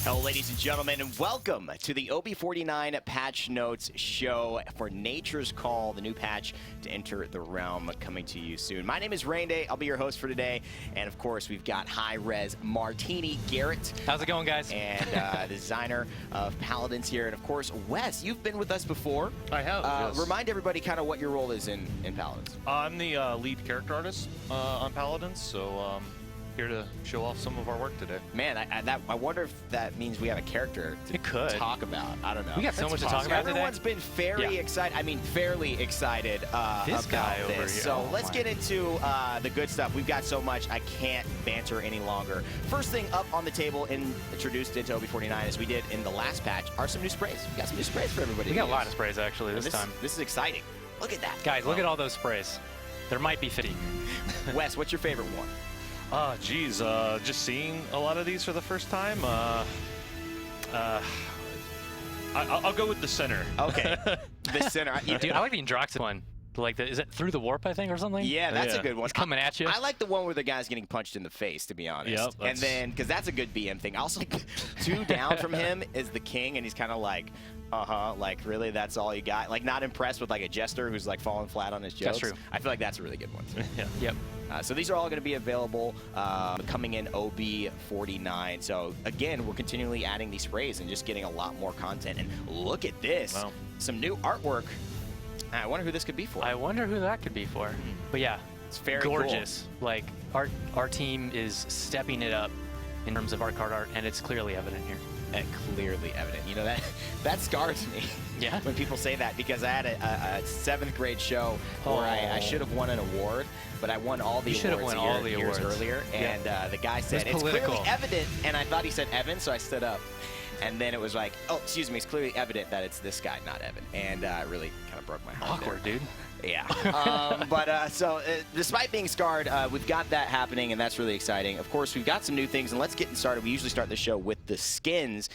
Hello, ladies and gentlemen, and welcome to the OB49 Patch Notes show for Nature's Call, the new patch to enter the realm, coming to you soon. My name is Rainday. I'll be your host for today, and of course, we've got high-res Martini Garrett. How's it going, guys? And the designer of Paladins here, and of course, Wes. You've been with us before. I have. Yes. Remind everybody kind of what your role is in Paladins. I'm the lead character artist on Paladins, so here to show off some of our work today. Man, I wonder if that means we have a character to talk about. I don't know. We got so much to talk about today. Everyone's been very excited. I mean, fairly excited this guy over here. So let's get into the good stuff. We've got so much, I can't banter any longer. First thing up on the table and introduced into OB49, as we did in the last patch, are some new sprays. We got some new sprays for everybody. We got a lot of sprays, actually, this time. This is exciting. Look at that. Guys, look at all those sprays. There might be 50. Wes, what's your favorite one? Geez, just seeing a lot of these for the first time. I'll go with the center. Okay, the center. Dude, I like the Androxid one. Like, is it through the warp, I think, or something? Yeah, that's a good one. It's coming at you. I like the one where the guy's getting punched in the face, to be honest. Yep, and then, because that's a good BM thing. Also, like, 2 down from him is the king, and he's kind of like, like, really, that's all you got? Like, not impressed with, like, a jester who's, like, falling flat on his jokes. That's true. I feel like that's a really good one, too. Yeah. Yep. So these are all going to be available coming in OB49. So, again, we're continually adding these sprays and just getting a lot more content. And look at this. Wow. Some new artwork. I wonder who this could be for. I wonder who that could be for. But yeah, it's very gorgeous. Cool. Like, our team is stepping it up in terms of our card art, and it's clearly evident here. Clearly evident. You know, that scars me. Yeah. When people say that, because I had a 7th grade show where I should have won an award, but I won all the awards years earlier, and the guy said, it's clearly evident, and I thought he said Evan, so I stood up. And then it was like, oh, excuse me, it's clearly evident that it's this guy, not Evan. And it really kind of broke my heart. Awkward, dude. Yeah. So despite being scarred, we've got that happening, and that's really exciting. Of course, we've got some new things, and let's get started. We usually start the show with the skins.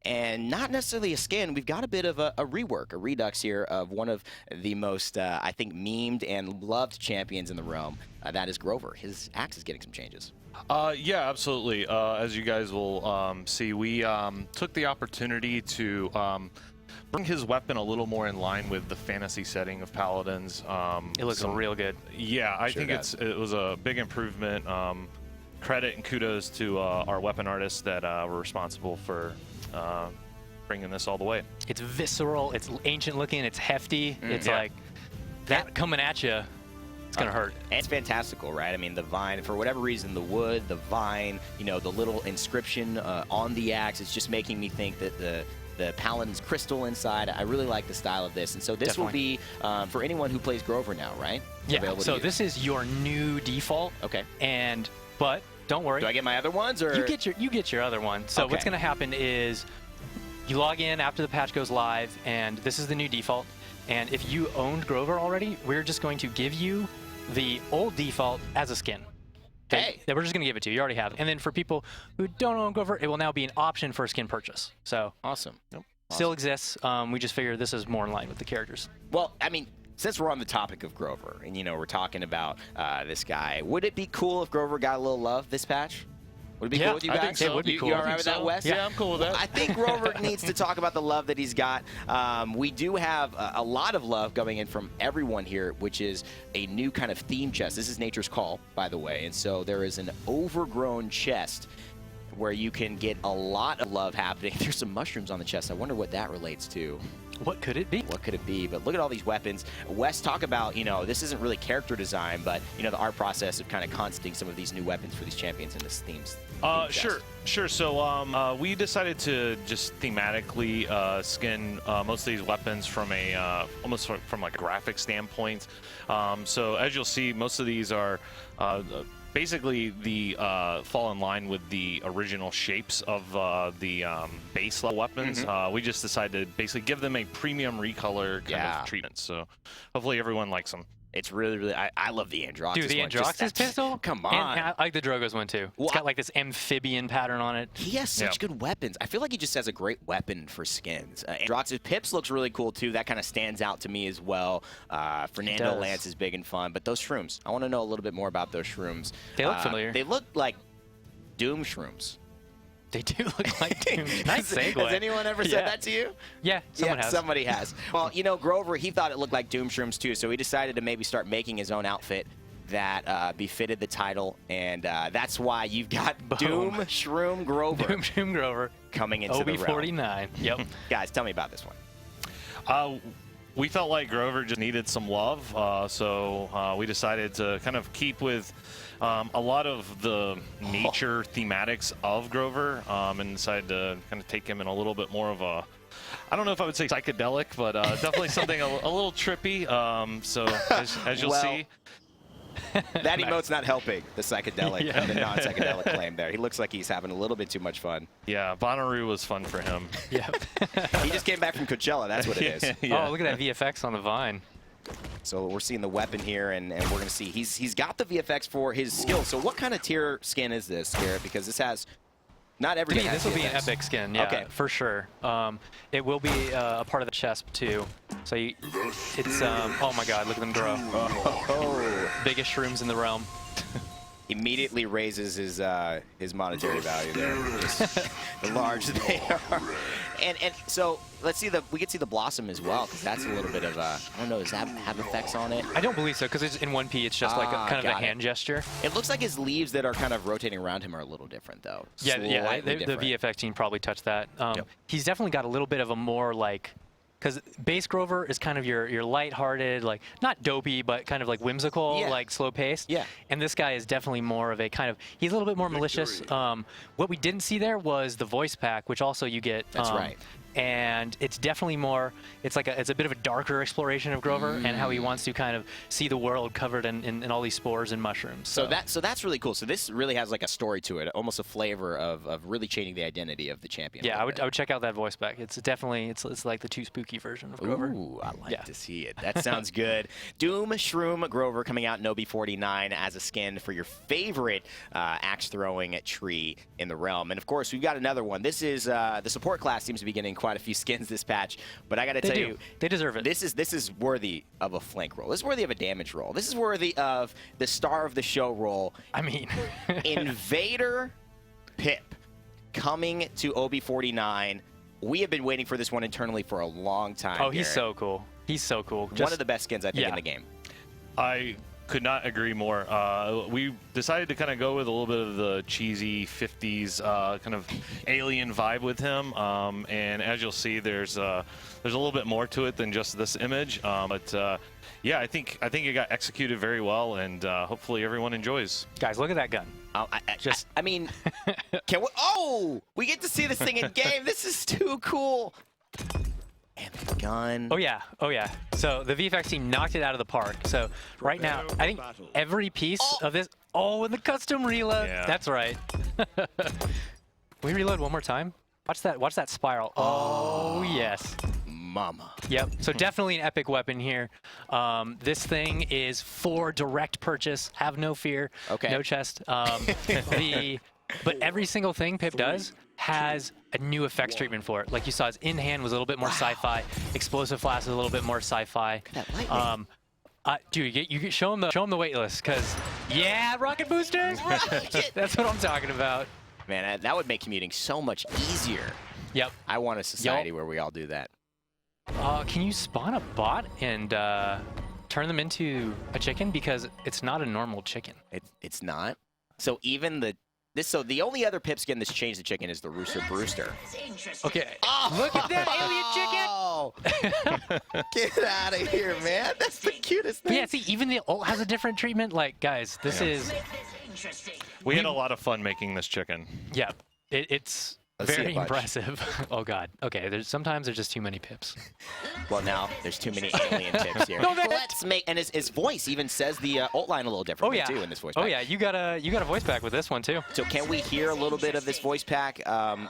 And not necessarily a skin, we've got a bit of a rework, a redux here of one of the most, I think, memed and loved champions in the realm. That is Grover. His axe is getting some changes. Yeah, absolutely. As you guys will see, we took the opportunity to bring his weapon a little more in line with the fantasy setting of Paladins. It looks real good. Yeah, I think it was a big improvement. Credit and kudos to our weapon artists that were responsible for bringing this all the way. It's visceral, it's ancient looking, it's hefty. It's like that coming at you. It's going to hurt. And it's fantastical, right? I mean, the vine, for whatever reason, the wood, the vine, you know, the little inscription on the axe, it's just making me think that the Paladin's crystal inside. I really like the style of this. And so this will be for anyone who plays Grover now, right? Yeah, so this is your new default. Okay. But don't worry. Do I get my other ones? Or you get your other one. So what's going to happen is you log in after the patch goes live, and this is the new default. And if you owned Grover already, we're just going to give you the old default as a skin. Hey. We're just going to give it to you. You already have it. And then for people who don't own Grover, it will now be an option for a skin purchase. So awesome. Still exists. We just figured this is more in line with the characters. Well, I mean, since we're on the topic of Grover, and, you know, we're talking about this guy, would it be cool if Grover got a little love this patch? Would it be cool with you guys? I think so. It would be cool. You all right with that, Wes? Yeah, I'm cool with that. I think Grover needs to talk about the love that he's got. We do have a lot of love going in from everyone here, which is a new kind of theme chest. This is Nature's Call, by the way, and so there is an overgrown chest where you can get a lot of love happening. There's some mushrooms on the chest. I wonder what that relates to. What could it be? What could it be? But look at all these weapons. Wes, talk about, you know, this isn't really character design, but, you know, the art process of kind of constituting some of these new weapons for these champions in this theme. Sure. So we decided to just thematically skin most of these weapons from a almost from like a graphic standpoint. So as you'll see, most of these are basically the fall in line with the original shapes of the base level weapons. We just decided to basically give them a premium recolor kind of treatment. So hopefully everyone likes them. It's really, really, I love the Androxis. Dude, the Androxis pistol? Come on. And I like the Drogo's one too. Well, it's got like this amphibian pattern on it. He has such good weapons. I feel like he just has a great weapon for skins. Androxis Pips looks really cool too. That kind of stands out to me as well. Fernando Lance is big and fun. But those shrooms, I want to know a little bit more about those shrooms. They look familiar. They look like Doom shrooms. They do look like Doom. Nice segue. Has anyone ever said that to you? Yeah, someone has. Somebody has. Well, you know, Grover, he thought it looked like Doom Shrooms too, so he decided to maybe start making his own outfit that befitted the title, and that's why you've got Doom Shroom Grover. Doom Shroom Grover coming into the realm. OB49. Yep. Guys, tell me about this one. We felt like Grover just needed some love, so we decided to kind of keep with a lot of the nature thematics of Grover, and decided to kind of take him in a little bit more of a, I don't know if I would say psychedelic, but definitely something a little trippy. So as you'll see. That emote's not helping the psychedelic and the non-psychedelic claim there. He looks like he's having a little bit too much fun. Yeah, Bonnaroo was fun for him. Yep. He just came back from Coachella. That's what it is. Yeah. Oh, look at that VFX on the vine. So we're seeing the weapon here, and we're going to see he's got the VFX for his skill. So what kind of tier skin is this, Garrett? Because this has not every. To me, this will be an epic skin. Yeah, for sure. It will be a part of the chest too. So it's oh my God, look at them grow. Biggest shrooms in the realm. Immediately raises his monetary value there. Just the large they are. And so we can see the blossom as well, because that's a little bit of I don't know, does that have effects on it? I don't believe so, because it's in 1P. It's just like kind of a hand gesture. It looks like his leaves that are kind of rotating around him are a little different though. Yeah, the VFX team probably touched that. He's definitely got a little bit of a more like. Because base Grover is kind of your lighthearted, like not dopey, but kind of like whimsical, like slow paced. Yeah. And this guy is definitely more of a kind of, he's a little bit more malicious. What we didn't see there was the voice pack, which also you get. That's right. And it's definitely more, it's a bit of a darker exploration of Grover and how he wants to kind of see the world covered in all these spores and mushrooms. So that's really cool. So this really has like a story to it, almost a flavor of really changing the identity of the champion. Yeah, I would check out that voice pack. It's definitely, it's like the too spooky version of Grover. Ooh, I like to see it. That sounds good. Doom Shroom Grover coming out in OB49 as a skin for your favorite axe throwing tree in the realm. And of course, we've got another one. This is the support class seems to be getting quite a few skins this patch, but I got to tell you, they deserve it. This is worthy of a flank roll. This is worthy of a damage roll. This is worthy of the star of the show roll. I mean, Invader Pip coming to OB49. We have been waiting for this one internally for a long time. Oh, he's so cool. He's so cool. One of the best skins I think in the game. I could not agree more. We decided to kind of go with a little bit of the cheesy 50s kind of alien vibe with him, and as you'll see, there's a little bit more to it than just this image. But yeah, I think it got executed very well, and hopefully everyone enjoys. Guys, look at that gun. I mean, we get to see this thing in game. This is too cool. And the gun. Oh yeah. So the VFX team knocked it out of the park. So right now, I think every piece of this. Oh, and the custom reload. Yeah. That's right. Can we reload one more time? Watch that spiral. Oh yes. Mama. Yep. So definitely an epic weapon here. This thing is for direct purchase. Have no fear. Okay. No chest. But every single thing Pip does has a new effects treatment for it. Like you saw, his in-hand was a little bit more sci-fi. Explosive flash is a little bit more sci-fi. Dude, you show him the wait list, because rocket boosters. That's what I'm talking about. Man, that would make commuting so much easier. Yep. I want a society where we all do that. Can you spawn a bot and turn them into a chicken? Because it's not a normal chicken. It's not. So even the only other Pip skin that's changed the chicken is the Rooster Brewster. Okay. Look at that alien chicken! Get out of here, man. That's the cutest thing. But yeah, see, even the ult has a different treatment. Like, guys, this is... We had a lot of fun making this chicken. Yeah. It's very impressive. Oh, God. Okay, sometimes there's just too many Pips. Well, now there's too many alien Pips here. And his voice even says the ult line a little differently, too, in this voice pack. Oh, yeah, you got a voice pack with this one, too. So can we hear a little bit of this voice pack? Awesome.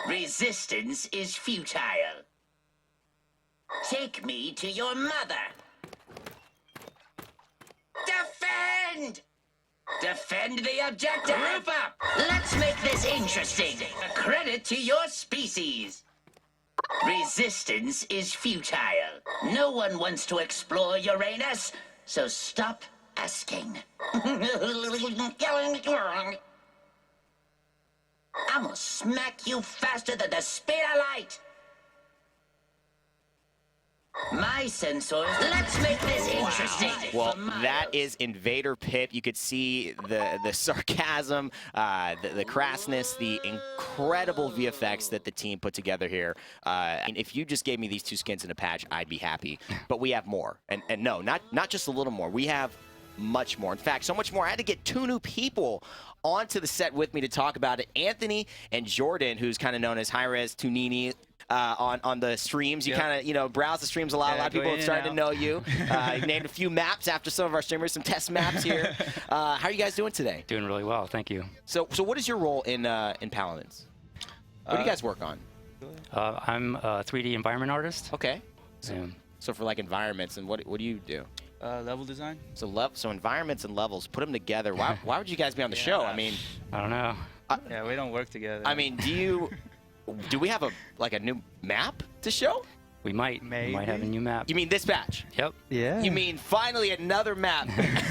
Resistance is futile. Take me to your mother. Defend! Defend the objective! Group up! Let's make this interesting. A credit to your species. Resistance is futile. No one wants to explore Uranus, so stop asking. I'ma smack you faster than the speed of light. My sensors. Let's make this interesting. Well, that is Invader Pip. You could see the sarcasm, the crassness, the incredible VFX that the team put together here. And if you just gave me these 2 skins in a patch, I'd be happy. But we have more. And no, not just a little more. We have much more. In fact, so much more. I had to get 2 new people onto the set with me to talk about it. Anthony and Jordan, who's kind of known as Hi-Rez Tunini. On the streams, you kind of, browse the streams a lot. A lot of people have started to know you. You named a few maps after some of our streamers, some test maps here. How are you guys doing today? Doing really well, thank you. So what is your role in Paladins? What do you guys work on? I'm a 3D environment artist. Okay. So for like environments, and what do you do? Level design. So environments and levels, put them together. Why would you guys be on the show? I mean, I don't know. Yeah, we don't work together. I mean, do we have a new map to show? We might have a new map. You mean this batch? Yep. Yeah. You mean finally another map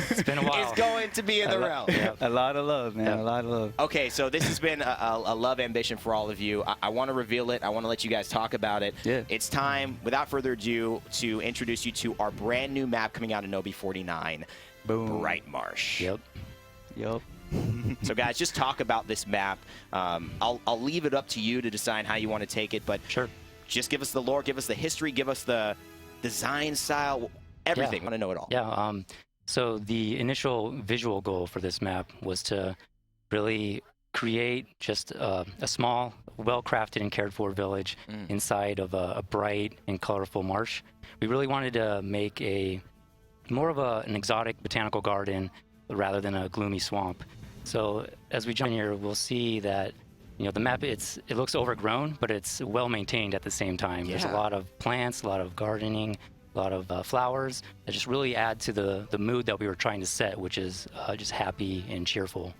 It's been a while. is going to be in the realm? Yep. A lot of love, man. A lot of love. Okay, so this has been a love ambition for all of you. I want to reveal it. I want to let you guys talk about it. Yeah. It's time, without further ado, to introduce you to our brand new map coming out in Nobi 49, Boom. Bright Marsh. Yep. Yup. So guys, just talk about this map. I'll leave it up to you to decide how you want to take it, but Sure. just give us the lore, give us the history, give us the design style, everything. I want to know it all. Yeah. So the initial visual goal for this map was to really create just a small, well-crafted and cared-for village inside of a bright and colorful marsh. We really wanted to make more of an exotic botanical garden rather than a gloomy swamp. So as we jump in here, we'll see that the map it looks overgrown, but it's well maintained at the same time. Yeah. There's a lot of plants, a lot of gardening, a lot of flowers that just really add to the mood that we were trying to set, which is just happy and cheerful.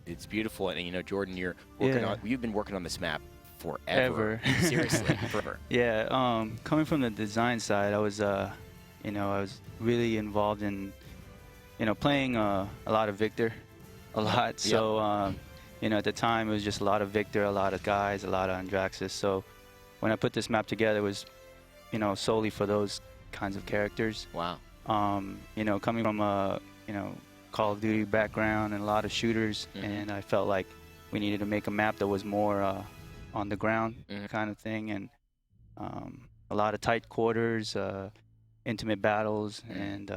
It's beautiful, and Jordan, you've been working on this map forever. Ever. Seriously, forever. Yeah. Coming from the design side, I was really involved in playing a lot of Victor, a lot. So at the time it was just a lot of Victor, a lot of guys, a lot of Andraxis. So when I put this map together, it was solely for those kinds of characters. Wow. Coming from a Call of Duty background and a lot of shooters, and I felt like we needed to make a map that was more on the ground kind of thing, and a lot of tight quarters, intimate battles, and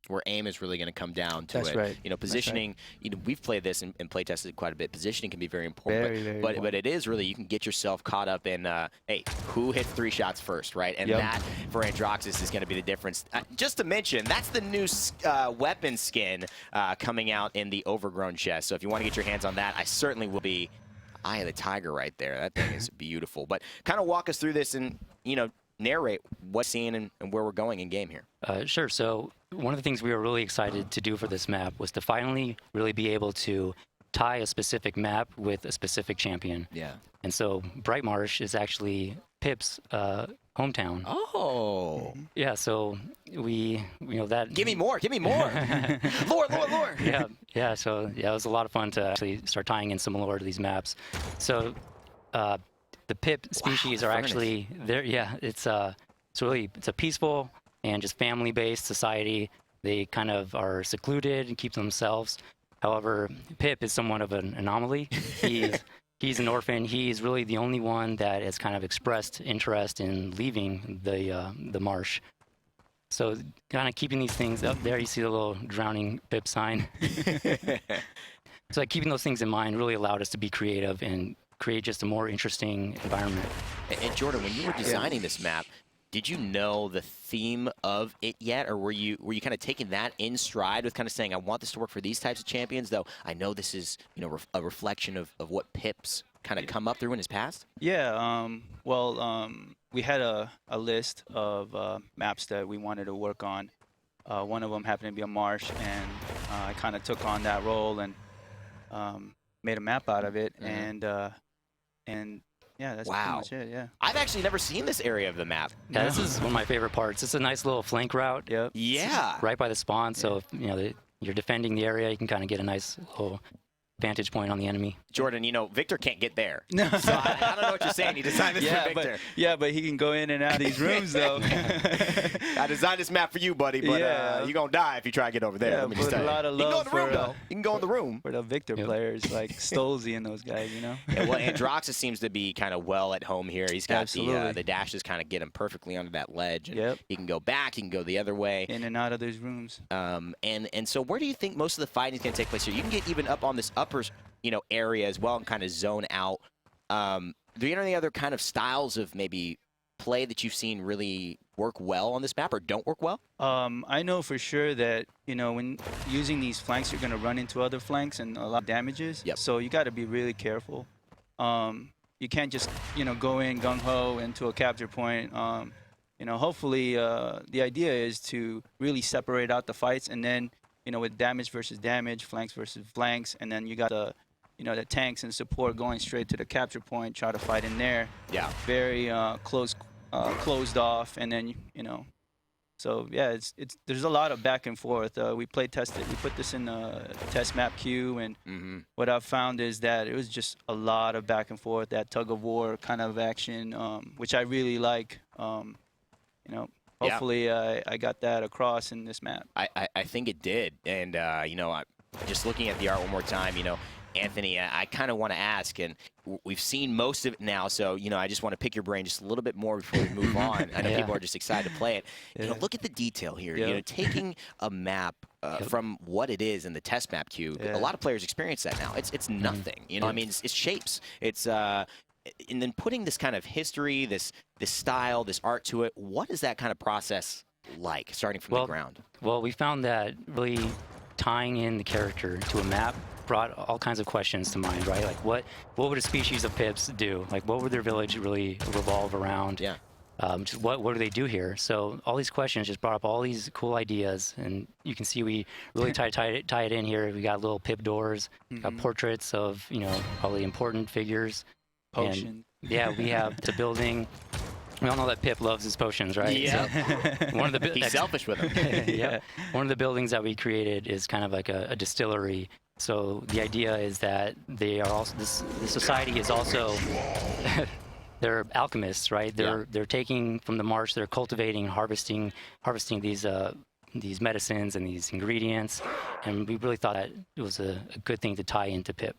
where aim is really going to come down to That's it. right. Positioning. We've played this and play tested quite a bit. Positioning can be very important, Very but it is really, you can get yourself caught up in hey, who hits 3 shots first, right? And that for Androxus is going to be the difference. Just to mention, that's the new weapon skin coming out in the Overgrown chest. So if you want to get your hands on that, I certainly will be. Eye of the Tiger right there. That thing is beautiful. But kind of walk us through this and narrate what's seen and where we're going in game here. Sure. So one of the things we were really excited to do for this map was to finally really be able to tie a specific map with a specific champion. Yeah. And so Bright Marsh is actually Pip's hometown. Oh. Yeah. So that. Give me more. Lore. Yeah. So it was a lot of fun to actually start tying in some lore to these maps. So. The Pip species are actually there. Yeah, it's a peaceful and just family-based society. They kind of are secluded and keep to themselves. However, Pip is somewhat of an anomaly. He's an orphan. He's really the only one that has kind of expressed interest in leaving the marsh. So kind of keeping these things up there. You see the little drowning Pip sign. So keeping those things in mind really allowed us to be creative and create just a more interesting environment. And Jordan, when you were designing this map, did you know the theme of it yet, or were you kind of taking that in stride with kind of saying, I want this to work for these types of champions, though I know this is a reflection of what Pip's kind of come up through in his past? Yeah. We had a list of maps that we wanted to work on. One of them happened to be a marsh, and I kind of took on that role and made a map out of it, and yeah, that's pretty much it. Yeah. I've actually never seen this area of the map. Yeah, this is one of my favorite parts. It's a nice little flank route. Yep. Yeah. Right by the spawn, so if you're defending the area, you can kind of get a nice little vantage point on the enemy. Jordan, you know, Victor can't get there. No. So I don't know what you're saying. You designed this for Victor. But he can go in and out of these rooms, though. I designed this map for you, buddy, but you're going to die if you try to get over there. Yeah, Let me just put tell a lot of you. You can go love in the room, for, though. You can go in the room. For the Victor players, like Stolzy and those guys, you know? Yeah, well, Androxus seems to be kind of well at home here. He's got the dashes kind of get him perfectly onto that ledge. And he can go back. He can go the other way. In and out of those rooms. And so where do you think most of the fighting is going to take place here? You can get even up on this upper, area as well and kind of zone out. Do you know any other kind of styles of maybe play that you've seen really work well on this map or don't work well? I know for sure that, when using these flanks, you're going to run into other flanks and a lot of damages. Yep. So you got to be really careful. You can't just, go in gung-ho into a capture point. Hopefully the idea is to really separate out the fights and then, with damage versus damage, flanks versus flanks, and then you got the tanks and support going straight to the capture point, try to fight in there. Yeah. Very closed off, and then so yeah, there's a lot of back and forth. We play tested. We put this in a test map queue, and what I've found is that it was just a lot of back and forth, that tug of war kind of action, which I really like. Hopefully I got that across in this map. I think it did, and just looking at the art one more time, Anthony, I kind of want to ask, and we've seen most of it now, so, I just want to pick your brain just a little bit more before we move on. I know people are just excited to play it. Look at the detail here. Taking a map from what it is in the test map queue, a lot of players experience that now. It's nothing. I mean, it's shapes. It's and then putting this kind of history, this style, this art to it. What is that kind of process like, starting from the ground? Well, we found that really tying in the character to a map brought all kinds of questions to mind, right? Like, what would a species of Pips do? Like, what would their village really revolve around? Yeah. Just what do they do here? So all these questions just brought up all these cool ideas, and you can see we really tie it in here. We got little Pip doors, got portraits of all the important figures. Potion. And, we have the building. We all know that Pip loves his potions, right? Yeah. So one of the He's selfish with them. One of the buildings that we created is kind of like a distillery. So the idea is that they are also the society is also they're alchemists, right? They're taking from the marsh, they're cultivating, harvesting these medicines and these ingredients, and we really thought that it was a good thing to tie into Pip.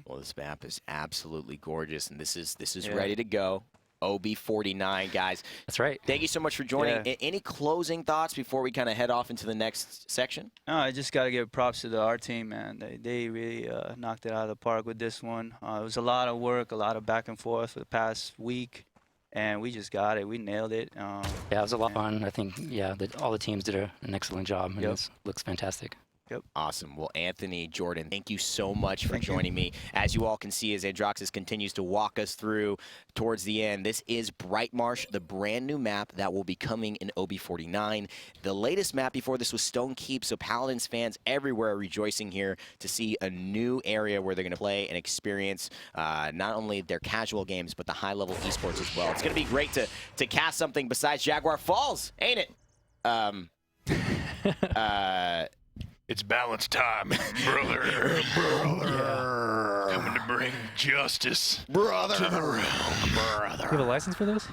Well, this map is absolutely gorgeous, and this is ready to go. OB49, guys. That's right. Thank you so much for joining. Any closing thoughts before we kind of head off into the next section? No, I just got to give props to our team, man. They really knocked it out of the park with this one. It was a lot of work, a lot of back and forth for the past week, and we just got it. We nailed it. It was a lot of fun. I think, all the teams did an excellent job, and it looks fantastic. Yep. Awesome. Well, Anthony, Jordan, thank you so much for joining me. As you all can see, as Androxus continues to walk us through towards the end, this is Bright Marsh, the brand new map that will be coming in OB49. The latest map before this was Stone Keep, so Paladins fans everywhere are rejoicing here to see a new area where they're going to play and experience not only their casual games, but the high-level esports as well. It's going to be great to cast something besides Jaguar Falls, ain't it? It's balance time, brother. Coming to bring justice to the realm. You have a license for this?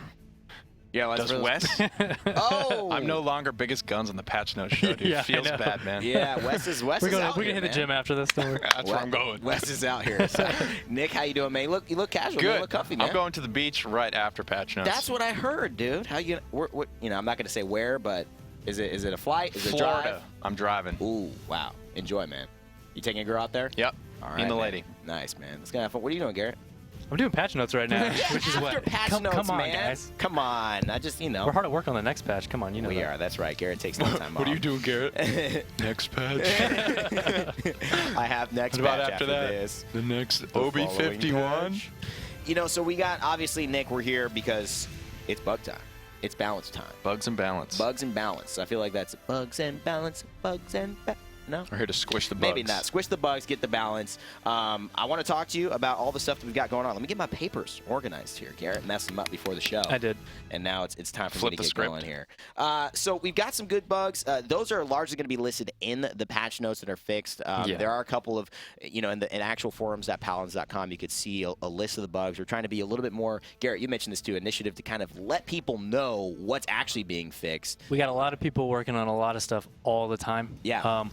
Yeah, Does Wes? Oh! I'm no longer biggest guns on the Patch Notes show, dude. Feels bad, man. Yeah, Wes is out We're here, gonna hit the gym after this. That's where I'm going. Wes is out here. So, Nick, how you doing, man? You look casual. Good. You look comfy, man. I'm going to the beach right after Patch Notes. That's what I heard, dude. How you? What? I'm not gonna say where, but is it a flight? Is it a Florida. drive? I'm driving. Ooh, wow. Enjoy, man. You taking a girl out there? Yep. All right, Me and the man. lady. Nice, man. Let's go have fun. What are you doing, Garrett? I'm doing patch notes right now, which is what. After patch come notes, on, man. guys. Come on. I just, We're hard at work on the next patch. Come on, you know We that. are. That's right. Garrett takes no time off. What are you doing, Garrett? Next patch. I have next What about patch after after that? this. The next following OB51. patch. So we got, obviously, Nick, we're here because it's bug time. It's balance time. Bugs and balance. Bugs and balance. I feel like that's bugs and balance, bugs and No? We're here to squish the bugs. Maybe not. Squish the bugs, get the balance. I want to talk to you about all the stuff that we've got going on. Let me get my papers organized here. Garrett messed them up before the show. I did. And now it's time for Flip me to the get script. going here. So we've got some good bugs. Those are largely going to be listed in the patch notes that are fixed. There are a couple of, in actual forums at paladins.com, you could see a list of the bugs. We're trying to be a little bit more, Garrett, you mentioned this too, initiative to kind of let people know what's actually being fixed. We got a lot of people working on a lot of stuff all the time. Yeah.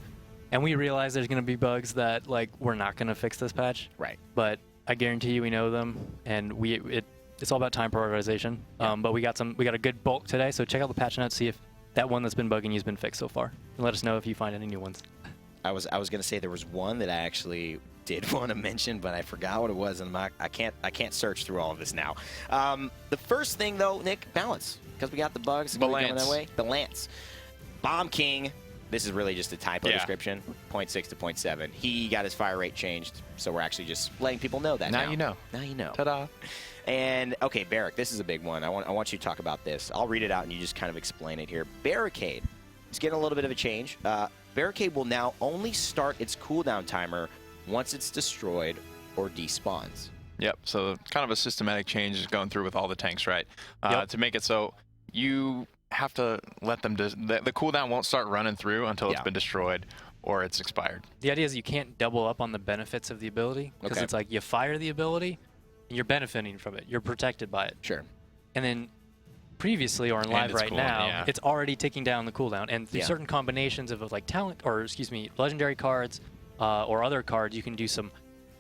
And we realize there's going to be bugs that we're not going to fix this patch. Right. But I guarantee you we know them, and it's all about time prioritization. Yeah. But we got a good bulk today, so check out the patch notes, see if that one that's been bugging you has been fixed so far, and let us know if you find any new ones. I was going to say there was one that I actually did want to mention, but I forgot what it was, and I can't search through all of this now. The first thing though, Nick, balance, because we got the bugs coming that way. Balance. Bomb King. This is really just a typo description. 0.6 to 0.7. He got his fire rate changed, so we're actually just letting people know that now. Now you know. Now you know. Ta-da. And, okay, Barrack, this is a big one. I want you to talk about this. I'll read it out, and you just kind of explain it here. Barricade is getting a little bit of a change. Barricade will now only start its cooldown timer once it's destroyed or despawns. Yep, so kind of a systematic change is going through with all the tanks, right? To make it so you have to let them, the cooldown won't start running through until it's been destroyed or it's expired. The idea is you can't double up on the benefits of the ability, because it's like you fire the ability, and you're benefiting from it. You're protected by it. Sure. And then previously, or in live right now, it's already ticking down the cooldown. And through certain combinations of talent, or legendary cards, or other cards, you can do some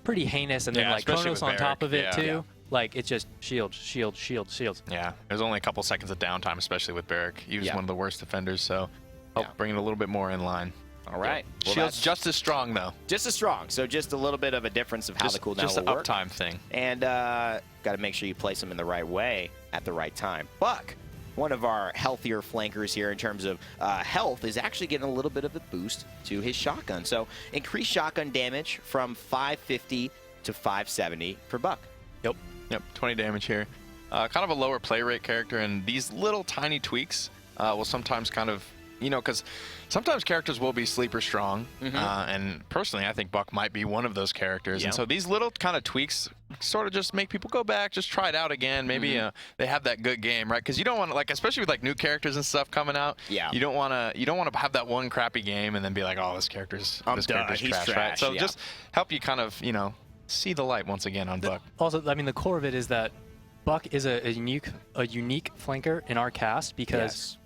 pretty heinous, and then Chronos on top of it too. It's just shields. Yeah, there's only a couple seconds of downtime, especially with Barrack. He was one of the worst defenders, so help bring it a little bit more in line. All right. Well, Shield's just as strong, though. Just as strong. So just a little bit of a difference of how the cooldown just will work. Just an uptime thing. And got to make sure you place them in the right way at the right time. Buck, one of our healthier flankers here in terms of health, is actually getting a little bit of a boost to his shotgun. So increased shotgun damage from 550 to 570 for Buck. Yep, 20 damage here. Kind of a lower play rate character, and these little tiny tweaks will sometimes kind of, because sometimes characters will be sleeper strong, and personally I think Buck might be one of those characters. And so these little kind of tweaks sort of just make people go back, just try it out again. Maybe they have that good game, right? Because you don't want to, especially with new characters and stuff coming out, you don't want to have that one crappy game and then be like, oh, this character's trash, right? So just help you kind of, see the light once again on Buck. Also, I mean, the core of it is that Buck is a unique flanker in our cast, because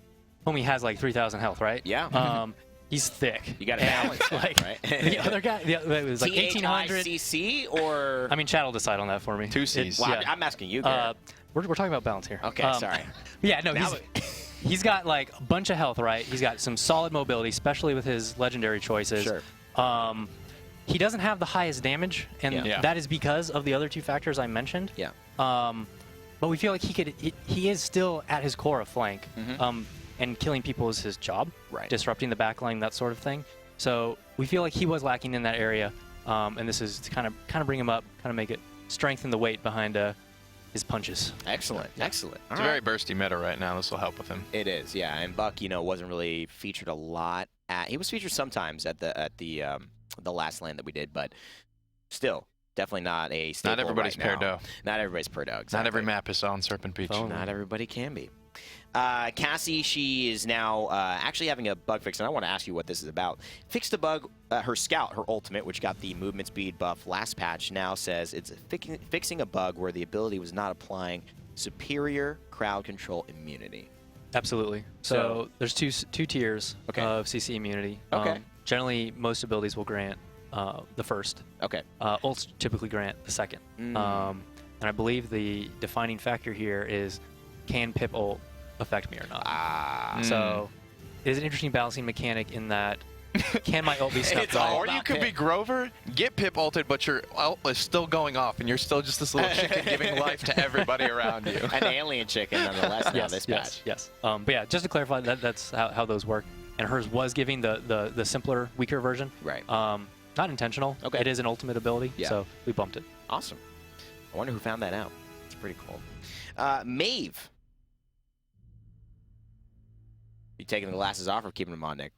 homie has 3,000 health, right? Yeah. He's thick. You got to balance that, right? The other guy, it was 1,800. CC or? I mean, Chad will decide on that for me. 2 Cs. Well, I'm asking you, Garrett. We're talking about balance here. Okay, sorry. Yeah, no, he's got a bunch of health, right? He's got some solid mobility, especially with his legendary choices. Sure. He doesn't have the highest damage, and that is because of the other two factors I mentioned. Yeah. But we feel like he is still at his core a flank, and killing people is his job. Right. Disrupting the backline, that sort of thing. So we feel like he was lacking in that area, and this is to kind of bring him up, kind of make it strengthen the weight behind his punches. Excellent. Excellent. It's a very bursty meta right now. This will help with him. It is, yeah. And Buck, wasn't really featured a lot he was featured sometimes at the last land that we did, but still, definitely not a staple. Not everybody's Perdo. Not everybody's Perdo, exactly. Not every map is on Serpent Beach. Not everybody can be. Cassie, she is now actually having a bug fix, and I want to ask you what this is about. Fixed a bug, her Scout, her ultimate, which got the movement speed buff last patch, now says it's fixing a bug where the ability was not applying superior crowd control immunity. Absolutely. So there's two tiers of CC immunity. Okay. Generally, most abilities will grant the first. Okay. Ults typically grant the second. And I believe the defining factor here is, can Pip ult affect me or not? So it is an interesting balancing mechanic in that, can my ult be snuffed out? Or you could be Grover, get Pip ulted, but your ult is still going off, and you're still just this little chicken giving life to everybody around you. An alien chicken, nonetheless, now this patch. Yes. But yeah, just to clarify, that's how those work. And hers was giving the simpler, weaker version. Right. Not intentional. Okay. It is an ultimate ability, so we bumped it. Awesome. I wonder who found that out. It's pretty cool. Maeve. You taking the glasses off or keeping them on, Nick?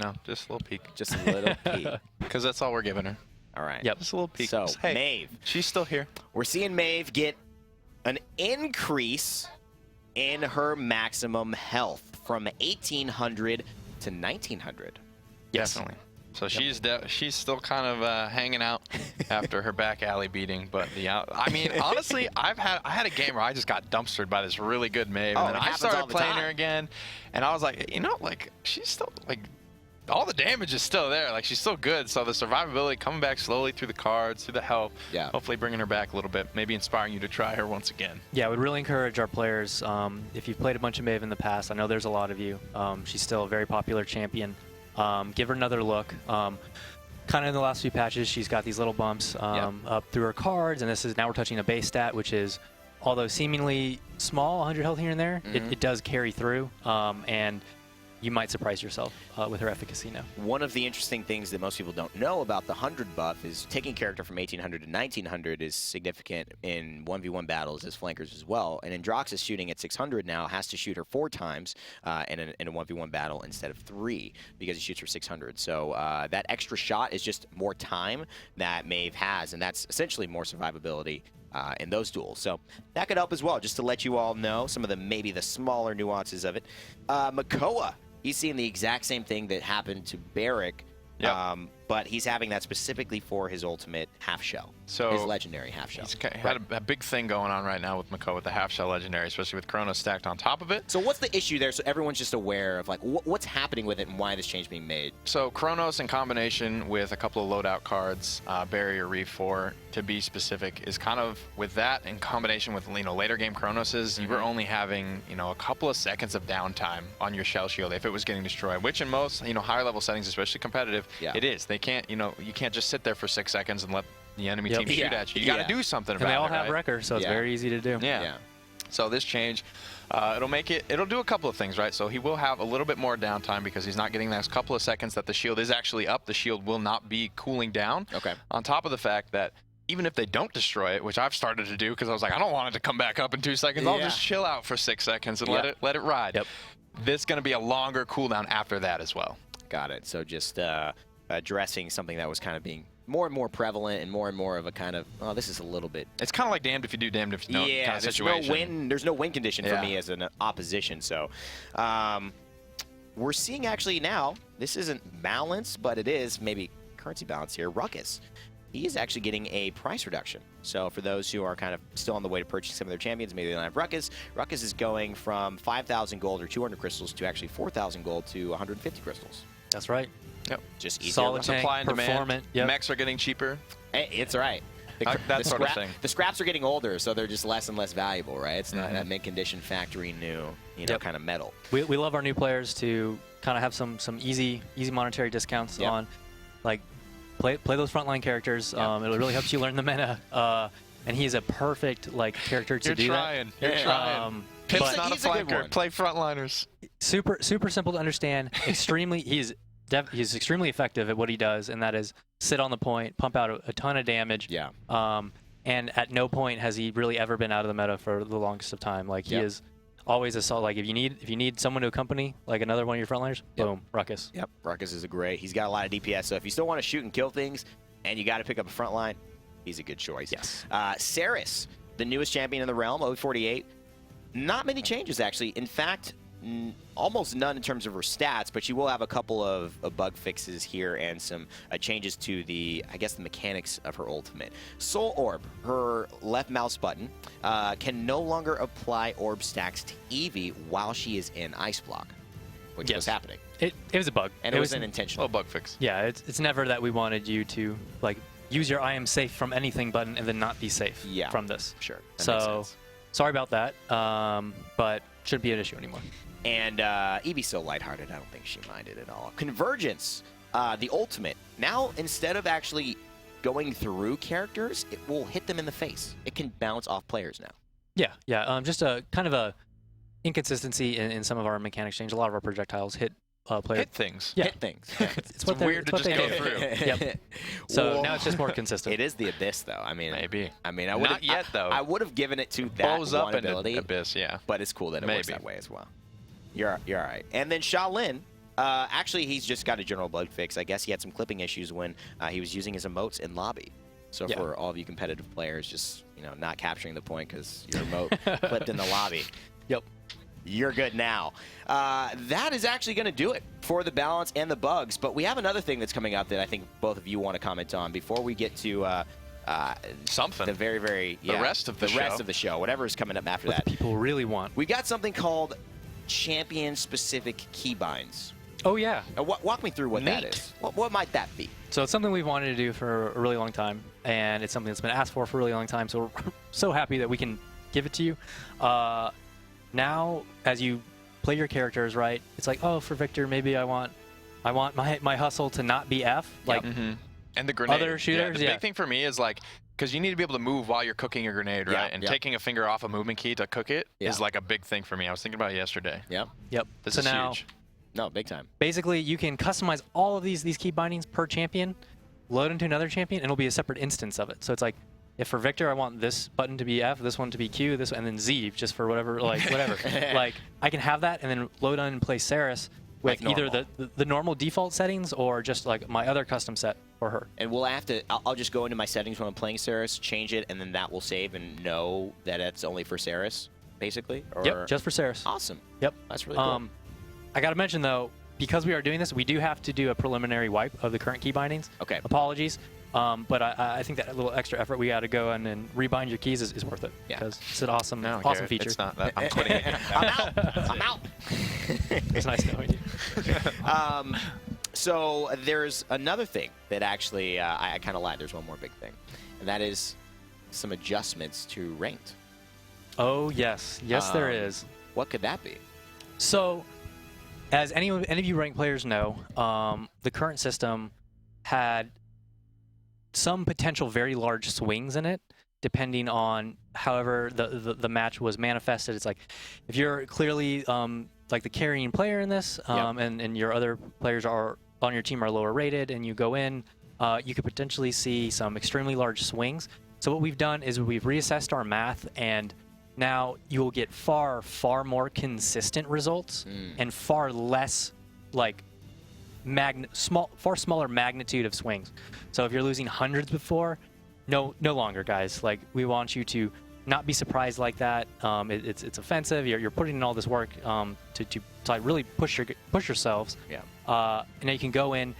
No, just a little peek. Just a little peek. Because that's all we're giving her. All right. Yep. Just a little peek. So, Hey, Maeve. she's still here. We're seeing Maeve get an increase in her maximum health from 1,800 to 1,900. Definitely. So she's still kind of hanging out after her back alley beating, but I mean, honestly, I had a game where I just got dumpstered by this really good Maeve, and then I started playing her again, and I was like, like she's still like. All the damage is still there. Like, she's still good. So the survivability coming back slowly through the cards, through the health. Yeah. Hopefully bringing her back a little bit. Maybe inspiring you to try her once again. Yeah, I would really encourage our players, if you've played a bunch of Maeve in the past, I know there's a lot of you. She's still a very popular champion. Give her another look. Kind of in the last few patches, she's got these little bumps up through her cards, and now we're touching a base stat, which is, although seemingly small, 100 health here and there, it does carry through, and you might surprise yourself with her efficacy now. One of the interesting things that most people don't know about the 100 buff is taking character from 1,800 to 1,900 is significant in 1v1 battles as flankers as well. And Androxus shooting at 600 now has to shoot her 4 times in a 1v1 battle instead of 3 because he shoots for 600. So that extra shot is just more time that Maeve has, and that's essentially more survivability in those duels. So that could help as well, just to let you all know some of maybe the smaller nuances of it. Makoa. He's seeing the exact same thing that happened to Barrick, but he's having that specifically for his ultimate half shell, so his legendary half shell. He's had a big thing going on right now with Makoa with the half shell legendary, especially with Chronos stacked on top of it. So what's the issue there? So everyone's just aware of like what's happening with it and why this change is being made. So Chronos in combination with a couple of loadout cards, Barrier Reef 4 to be specific, is kind of with that in combination with later game Chronoses, you were only having a couple of seconds of downtime on your shell shield if it was getting destroyed, which in most higher level settings, especially competitive, it is. They can't you can't just sit there for 6 seconds and let the enemy team shoot at you. You got to do something about it. And they all have Wrecker, so it's very easy to do. Yeah. So this change, it'll do a couple of things, right? So he will have a little bit more downtime because he's not getting those couple of seconds that the shield is actually up. The shield will not be cooling down. Okay. On top of the fact that even if they don't destroy it, which I've started to do because I was like, I don't want it to come back up in 2 seconds. I'll just chill out for 6 seconds and let it ride. Yep. This is going to be a longer cooldown after that as well. Got it. So just addressing something that was kind of being more and more prevalent and more of a kind of, this is a little bit. It's kind of like damned if you do, damned if you don't kind of situation. There's no win condition for me as an opposition. So we're seeing actually now, this isn't balance, but it is maybe currency balance here. Ruckus. He is actually getting a price reduction. So for those who are kind of still on the way to purchasing some of their champions, maybe they don't have Ruckus. Ruckus is going from 5,000 gold or 200 crystals to actually 4,000 gold to 150 crystals. That's right. Yep. Just easier. Solid tank, supply and demand. performant. Yep. Mechs are getting cheaper. Hey, it's right. That sort of thing. The scraps are getting older, so they're just less and less valuable, right? It's not that mint condition factory new, kind of metal. We love our new players to kind of have some easy monetary discounts on, like, play those frontline characters. It'll really help you learn the meta. And he's a perfect character to do that. You're trying. Pip's not a flanker. Play frontliners. Super simple to understand. He's extremely effective at what he does, and that is sit on the point, pump out a ton of damage. Yeah. And at no point has he really ever been out of the meta for the longest of time. Like he is always a solid. Like if you need someone to accompany like another one of your frontliners, boom, Ruckus. Yep. Ruckus is he's got a lot of DPS. So if you still want to shoot and kill things, and you got to pick up a frontline, he's a good choice. Yes. Saris, the newest champion in the realm, 048. Not many changes actually. In fact, almost none in terms of her stats, but she will have a couple of bug fixes here and some changes to the mechanics of her ultimate. Soul Orb, her left mouse button, can no longer apply orb stacks to Eevee while she is in Ice Block, which was happening. It was a bug. And it was an intentional bug fix. Yeah, it's never that we wanted you to use your I am safe from anything button and then not be safe from this. Sure. So sorry about that, but shouldn't be an issue anymore. And Eevee's so lighthearted, I don't think she minded at all. Convergence, the ultimate. Now, instead of actually going through characters, it will hit them in the face. It can bounce off players now. Yeah. Just a kind of a inconsistency in some of our mechanics change. A lot of our projectiles hit players. Hit things. Yeah. Hit things. It's weird to just go through. Yep. So now it's just more consistent. It is the Abyss, though. I mean, maybe. I mean, I would not yet though. I would have given it to that Blows up ability. Abyss, yeah. But it's cool that it works that way as well. You're all right. And then Shaolin, Actually, he's just got a general bug fix. I guess he had some clipping issues when he was using his emotes in lobby. So for all of you competitive players, just not capturing the point because your emote clipped in the lobby. Yep. You're good now. That is actually going to do it for the balance and the bugs. But we have another thing that's coming up that I think both of you want to comment on before we get to something. The very the rest of the show. rest of the show, whatever is coming up after What that. the people really want. We got something called champion-specific keybinds. Oh yeah. Walk me through what that is. What might that be? So it's something we've wanted to do for a really long time, and it's something that's been asked for a really long time. So we're so happy that we can give it to you. Now, as you play your characters, right? It's like, oh, for Victor, maybe I want my hustle to not be F, like and the grenade. other shooters. The big thing for me is like, because you need to be able to move while you're cooking your grenade, right? And taking a finger off a movement key to cook it is like a big thing for me. I was thinking about it yesterday. Yep. This so is now, huge. No, big time. basically, you can customize all of these key bindings per champion, load into another champion, and it'll be a separate instance of it. So it's like, if for Victor I want this button to be F, this one to be Q, this and then Z just for whatever, like whatever. Like I can have that and then load on and play Saris with Like either the normal default settings or just like my other custom set for her. And we'll have to. I'll just go into my settings when I'm playing Saris, change it, and then that will save and know that it's only for Saris, basically. Or... Yep, just for Saris. Awesome. Yep. That's really cool. I got to mention though, because we are doing this, we do have to do a preliminary wipe of the current key bindings. Okay. Apologies. But I think that little extra effort we got to go and then rebind your keys is worth it. Yeah. Because it's an awesome Garrett, feature. It's not that. I'm quitting it. I'm out. I'm out. It's nice knowing you. So there's another thing that actually I kind of lied. There's one more big thing, and that is some adjustments to ranked. Oh yes, there is. What could that be? So, as any of you ranked players know, the current system had some potential very large swings in it, depending on however the match was manifested. It's like if you're clearly like the carrying player in this, and your other players are on your team are lower rated, and you go in, you could potentially see some extremely large swings. So what we've done is we've reassessed our math, and now you will get far more consistent results and far less like far smaller magnitude of swings. So if you're losing hundreds before, no longer, guys. Like we want you to not be surprised like that. It's offensive. You're putting in all this work to really push yourselves. Yeah. And now you can go in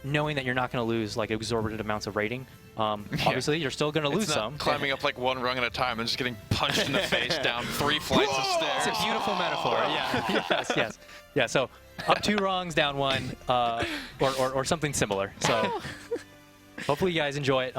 knowing that you're not going to lose like exorbitant amounts of rating. Obviously, you're still going to lose some. Climbing up like one rung at a time and just getting punched in the face down 3 flights of stairs. It's a beautiful metaphor. Yeah. Yes. Yeah. So up 2 rungs, down 1, or something similar. So hopefully you guys enjoy it.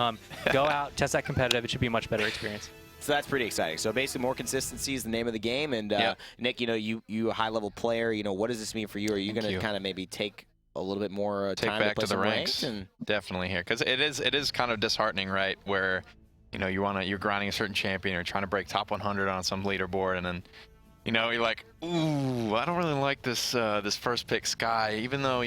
Go out, test that competitive. It should be a much better experience. So that's pretty exciting. So basically, more consistency is the name of the game. And Nick, you a high-level player. What does this mean for you? Are you going to kind of maybe take a little bit more time back to play to the some ranks? And Definitely here, because it is kind of disheartening, right? Where you're grinding a certain champion or trying to break top 100 on some leaderboard, and then you're like, ooh, I don't really like this this first pick Sky, even though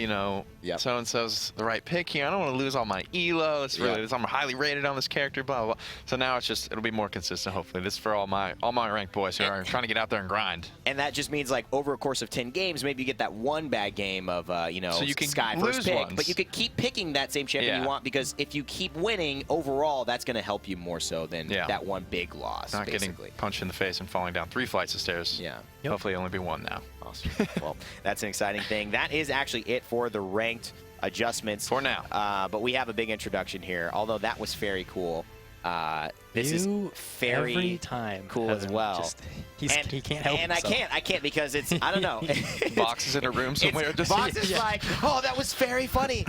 so and so's the right pick here. I don't want to lose all my elo. I'm highly rated on this character, blah blah blah. So now it'll be more consistent. Hopefully, this is for all my ranked boys who are trying to get out there and grind. And that just means like over a course of 10 games, maybe you get that one bad game of so you can Sky lose first pick, ones. but you could keep picking that same champion you want, because if you keep winning overall, that's going to help you more so than that one big loss. Not basically getting punched in the face and falling down 3 flights of stairs. Yeah. Hopefully, only be 1 now. Awesome. Well, that's an exciting thing. That is actually it for the ranked adjustments for now. But we have a big introduction here. Although that was very cool. This is very every time cool as well. He can't help and himself. I can't because it's, I don't know. Boxes in a room somewhere. Box is like, oh, that was very funny.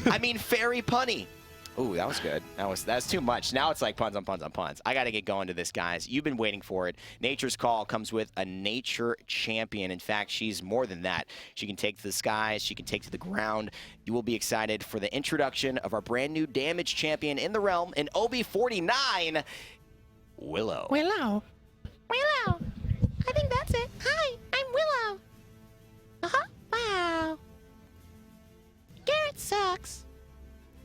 I mean, very punny. Ooh, that was good. That's too much. Now it's like puns on puns on puns. I got to get going to this, guys. You've been waiting for it. Nature's Call comes with a nature champion. In fact, she's more than that. She can take to the skies. She can take to the ground. You will be excited for the introduction of our brand new damage champion in the realm, an OB49, Willow. Willow. I think that's it. Hi, I'm Willow. Wow. Garrett sucks.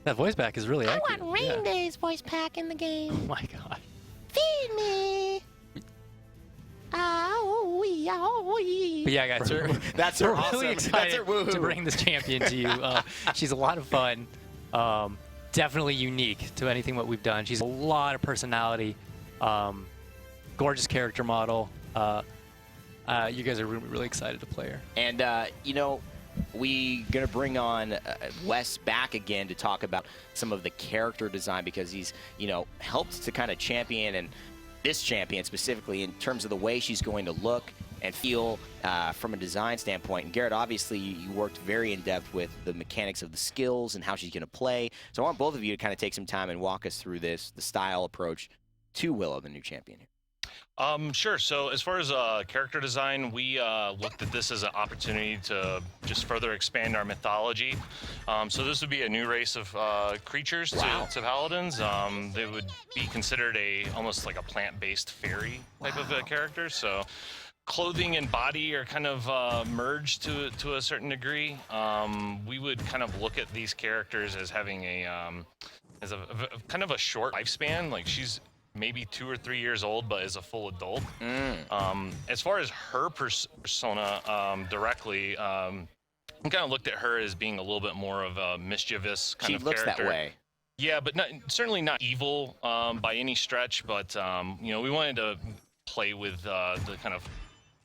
That voice back is really accurate. I want Rain Day's voice pack in the game. Oh my god. Feed me. But yeah, guys, That's her we're awesome. really That's excited her woohoo. to bring this champion to you. She's a lot of fun. Definitely unique to anything what we've done. She's a lot of personality. Gorgeous character model. You guys are really excited to play her. And, you know, we going to bring on Wes back again to talk about some of the character design because he's, you know, helped to kind of champion and this champion specifically in terms of the way she's going to look and feel from a design standpoint. And Garrett, obviously, you worked very in-depth with the mechanics of the skills and how she's going to play. So I want both of you to kind of take some time and walk us through this, the style approach to Willow, the new champion here. Sure. So as far as character design, we looked at this as an opportunity to just further expand our mythology. So this would be a new race of creatures to paladins. They would be considered almost like a plant-based fairy type of a character. So clothing and body are kind of merged to a certain degree. We would kind of look at these characters as having as a kind of a short lifespan. Like she's maybe 2 or 3 years old, but is a full adult. As far as her persona directly, we kind of looked at her as being a little bit more of a mischievous kind of character. She looks that way. Yeah, but certainly not evil by any stretch. But you know, we wanted to play with the kind of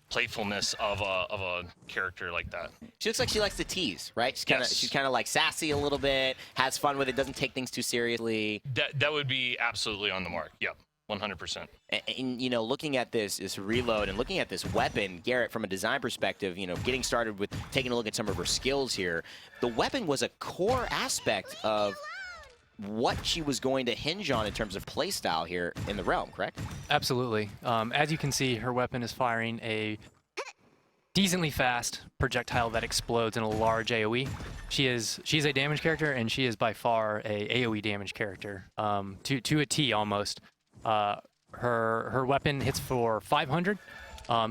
playfulness of a character like that. She looks like she likes to tease, right? She's kind of like sassy a little bit, has fun with it, doesn't take things too seriously. That would be absolutely on the mark. Yep, 100%. And you know, looking at this reload and looking at this weapon, Garrett, from a design perspective, you know, getting started with taking a look at some of her skills here, the weapon was a core aspect of what she was going to hinge on in terms of playstyle here in the realm, correct? Absolutely. As you can see, her weapon is firing a decently fast projectile that explodes in a large AoE. She's a damage character, and she is by far a AoE damage character, to a T almost. Her weapon hits for 500,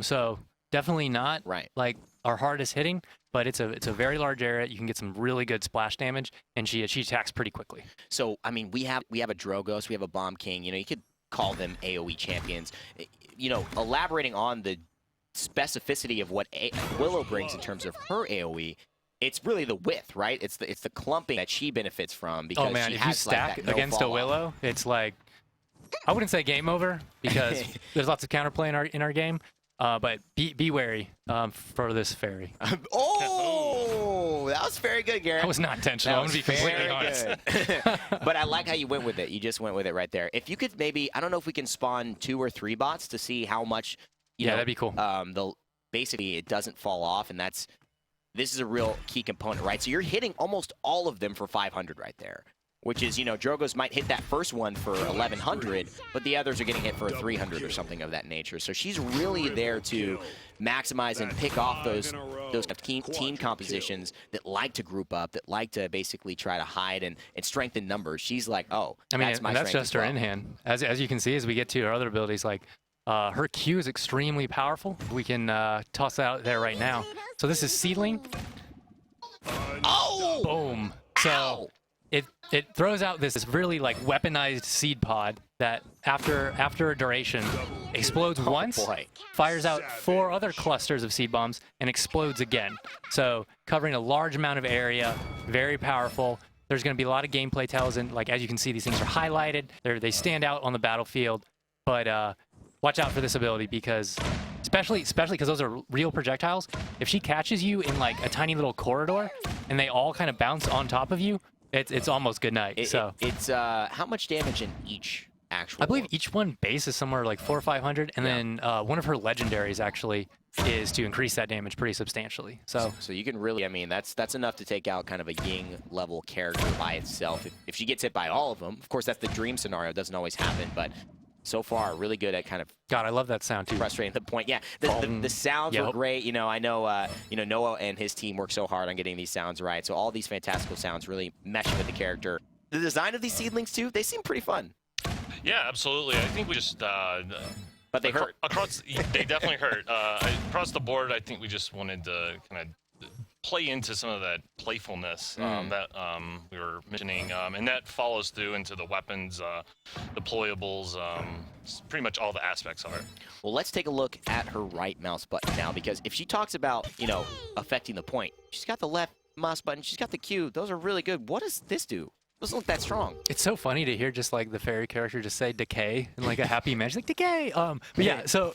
so definitely not like our hardest hitting, but it's a very large area. You can get some really good splash damage, and she attacks pretty quickly. So I mean, we have a Drogos, we have a Bomb King. You know, you could call them AoE champions. You know, elaborating on the specificity of what Willow brings in terms of her AoE, it's really the width, right? It's the clumping that she benefits from because oh man, she if has you stack like that against a Willow, it's like, I wouldn't say game over because there's lots of counterplay in our game. But be wary for this fairy. Oh, that was very good, Garrett. That was not intentional. I'm going to be completely honest. But I like how you went with it. You just went with it right there. If you could maybe, I don't know if we can spawn 2 or 3 bots to see how much, you know, that'd be cool. Basically, it doesn't fall off, and this is a real key component, right? So you're hitting almost all of them for 500 right there. Which is, you know, Drogos might hit that first one for 1,100, but the others are getting hit for 300 or something of that nature. So she's really there to maximize and pick off those team compositions that like to group up, that like to basically try to hide and strengthen numbers. She's like, oh, I mean, that's my that's strength just her in hand. As you can see, as we get to her other abilities, like her Q is extremely powerful. We can toss that out there right now. So this is Seedling. Oh! Boom. So. Ow! It throws out this really like weaponized seed pod that after a duration explodes once, fires out 4 other clusters of seed bombs, and explodes again. So covering a large amount of area, very powerful. There's going to be a lot of gameplay tells, and like as you can see, these things are highlighted. They stand out on the battlefield. But watch out for this ability because especially because those are real projectiles. If she catches you in like a tiny little corridor and they all kind of bounce on top of you, it's almost good night. It's how much damage in each actual? I believe each one base is somewhere like 400 or 500, and then one of her legendaries actually is to increase that damage pretty substantially. So you can really, I mean, that's enough to take out kind of a Ying level character by itself. If she gets hit by all of them, of course that's the dream scenario. It doesn't always happen, but so far really good at kind of. God, I love that sound too. Frustrating the point. Yeah, the sounds were great. You know, I know Noah and his team work so hard on getting these sounds right. So all these fantastical sounds really mesh with the character. The design of these seedlings too, they seem pretty fun. Yeah, absolutely. I think we just. But they hurt. They definitely hurt. Across the board, I think we just wanted to kind of play into some of that playfulness that we were mentioning, and that follows through into the weapons, deployables, pretty much all the aspects of it. Well, let's take a look at her right mouse button now, because if she talks about, affecting the point, she's got the left mouse button, she's got the Q. Those are really good. What does this do? Doesn't look that strong. It's so funny to hear just like the fairy character just say decay and like a happy man. She's like decay. But yeah, so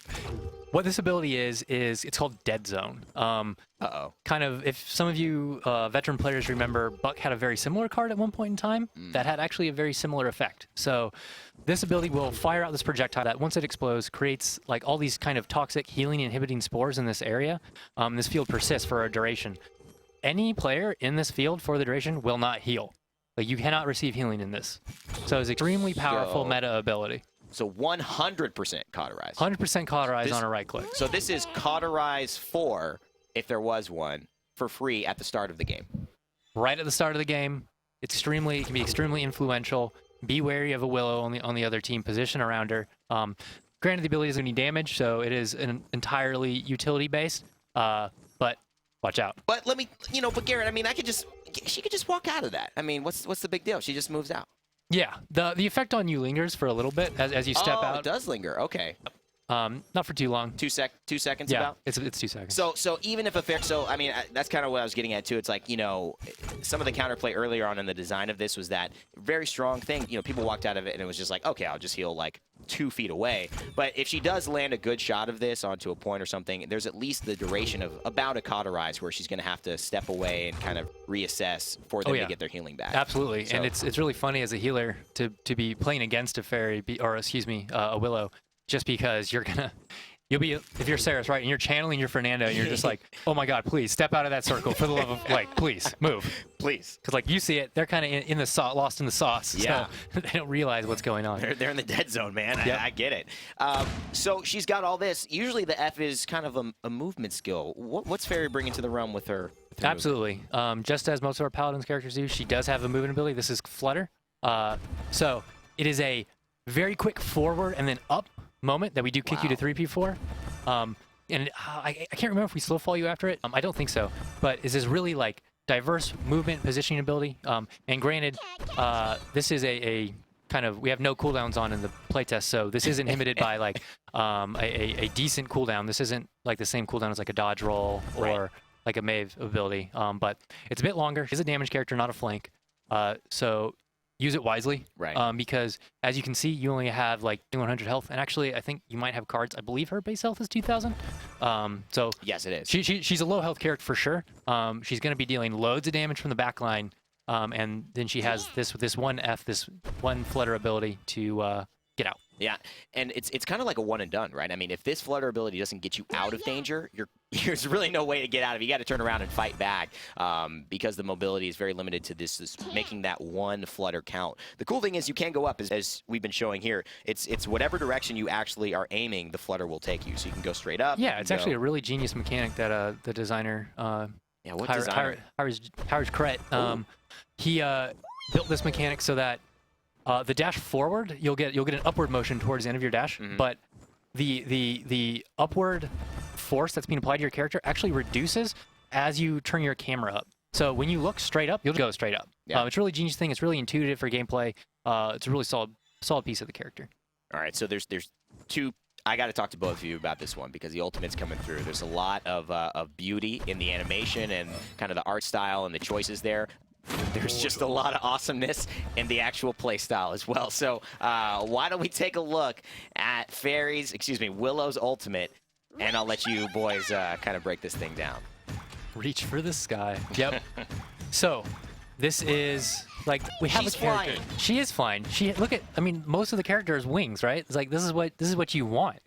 what this ability is it's called Dead Zone. Kind of, if some of you veteran players remember, Buck had a very similar card at one point in time that had actually a very similar effect. So this ability will fire out this projectile that once it explodes creates like all these kind of toxic healing inhibiting spores in this area. This field persists for a duration. Any player in this field for the duration will not heal. Like, you cannot receive healing in this. So it's extremely powerful meta ability. So 100% cauterize. 100% cauterize on a right click. So this is cauterize 4, if there was one, for free at the start of the game. Right at the start of the game. It can be extremely influential. Be wary of a Willow on the other team. Position around her. Granted, the ability doesn't do any damage, so it is entirely utility based. But watch out. But but Garrett, I mean, she could just walk out of that. I mean, what's the big deal? She just moves out. Yeah, the effect on you lingers for a little bit as you step out. Oh, it does linger. Okay. Not for too long. 2 seconds. Yeah, about. it's 2 seconds. So even if I mean, that's kind of what I was getting at too. It's like, some of the counterplay earlier on in the design of this was that very strong thing. People walked out of it and it was just like, okay, I'll just heal like 2 feet away. But if she does land a good shot of this onto a point or something, there's at least the duration of about a cauterize where she's going to have to step away and kind of reassess for them to get their healing back. Absolutely, so. And it's really funny as a healer to be playing against a fairy, a Willow, just because you'll be, if you're Saris, right, and you're channeling your Fernando, and you're just like, oh my God, please step out of that circle for the love of, please move, please, because you see it, they're kind of in the lost in the sauce. Yeah, so they don't realize what's going on. They're in the dead zone, man. Yep. I get it. So she's got all this. Usually the F is kind of a movement skill. What's Fairy bringing to the realm with her? Absolutely. Just as most of our Paladins characters do, she does have a movement ability. This is Flutter. So it is a very quick forward and then up moment that we do kick you to 3P for. And I can't remember if we slow fall you after it. I don't think so. But is this really like diverse movement positioning ability? And granted, this is a kind of, we have no cooldowns on in the playtest, so this is inhibited by like a decent cooldown. This isn't like the same cooldown as like a dodge roll or like a Mave ability. But it's a bit longer. She's a damage character, not a flank. So use it wisely, right? Because as you can see, you only have like 100 health, and actually, I think you might have cards. I believe her base health is 2,000. So yes, it is. She's a low health character for sure. She's going to be dealing loads of damage from the back line, and then she has this one flutter ability to get out. Yeah, and it's kind of like a one and done, right? I mean, if this flutter ability doesn't get you out of danger, there's really no way to get out of it. You got to turn around and fight back because the mobility is very limited to this making that one flutter count. The cool thing is you can go up, as we've been showing here. It's whatever direction you actually are aiming, the flutter will take you. So you can go straight up. Yeah, it's actually a really genius mechanic that the designer, what designer? Howard Kret, he built this mechanic so that the dash forward, you'll get an upward motion towards the end of your dash, but the upward force that's being applied to your character actually reduces as you turn your camera up. So when you look straight up, you'll go straight up. Yeah. It's a really genius thing. It's really intuitive for gameplay. It's a really solid piece of the character. All right, so there's two. I got to talk to both of you about this one because the ultimate's coming through. There's a lot of beauty in the animation and kind of the art style and the choices there. There's just a lot of awesomeness in the actual play style as well. So why don't we take a look at Willow's ultimate, and I'll let you boys kind of break this thing down. Reach for the sky. Yep. So this is like we have She's a character. flying. She is flying. Most of the character is wings, right? It's like this is what you want.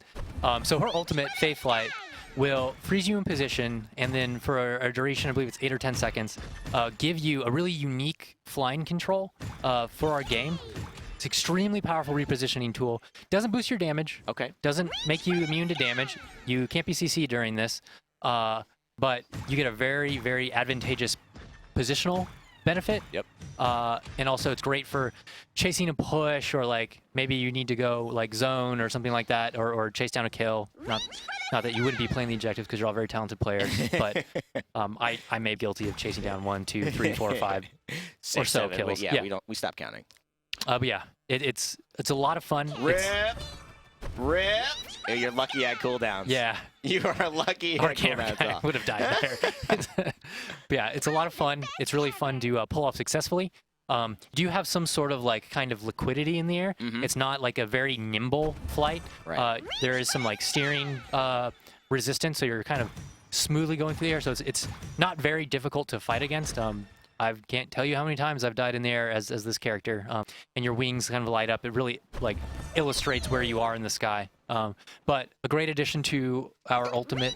So her ultimate, Faith Flight, will freeze you in position, and then for a duration, I believe it's 8 or 10 seconds, give you a really unique flying control for our game. It's an extremely powerful repositioning tool. Doesn't boost your damage. Okay. Doesn't make you immune to damage. You can't be CC during this, but you get a very, very advantageous positional benefit. Yep. And also it's great for chasing a push, or like maybe you need to go like zone or something like that, or chase down a kill. Not that you wouldn't be playing the objectives because you're all very talented players, but I may be guilty of chasing down 1, 2, 3, 4, 5 6, or so 7, kills. yeah, we stopped counting. But yeah, it's a lot of fun. Rip. Hey, you're lucky I cooldowns. Yeah. You are lucky I cooldowns I off. would have died there. But yeah, it's a lot of fun. It's really fun to pull off successfully. Do you have some sort of like kind of liquidity in the air? It's not like a very nimble flight. Right. There is some like steering resistance, so you're kind of smoothly going through the air. So it's not very difficult to fight against. I can't tell you how many times I've died in the air as this character, and your wings kind of light up. It really like illustrates where you are in the sky. But a great addition to our ultimate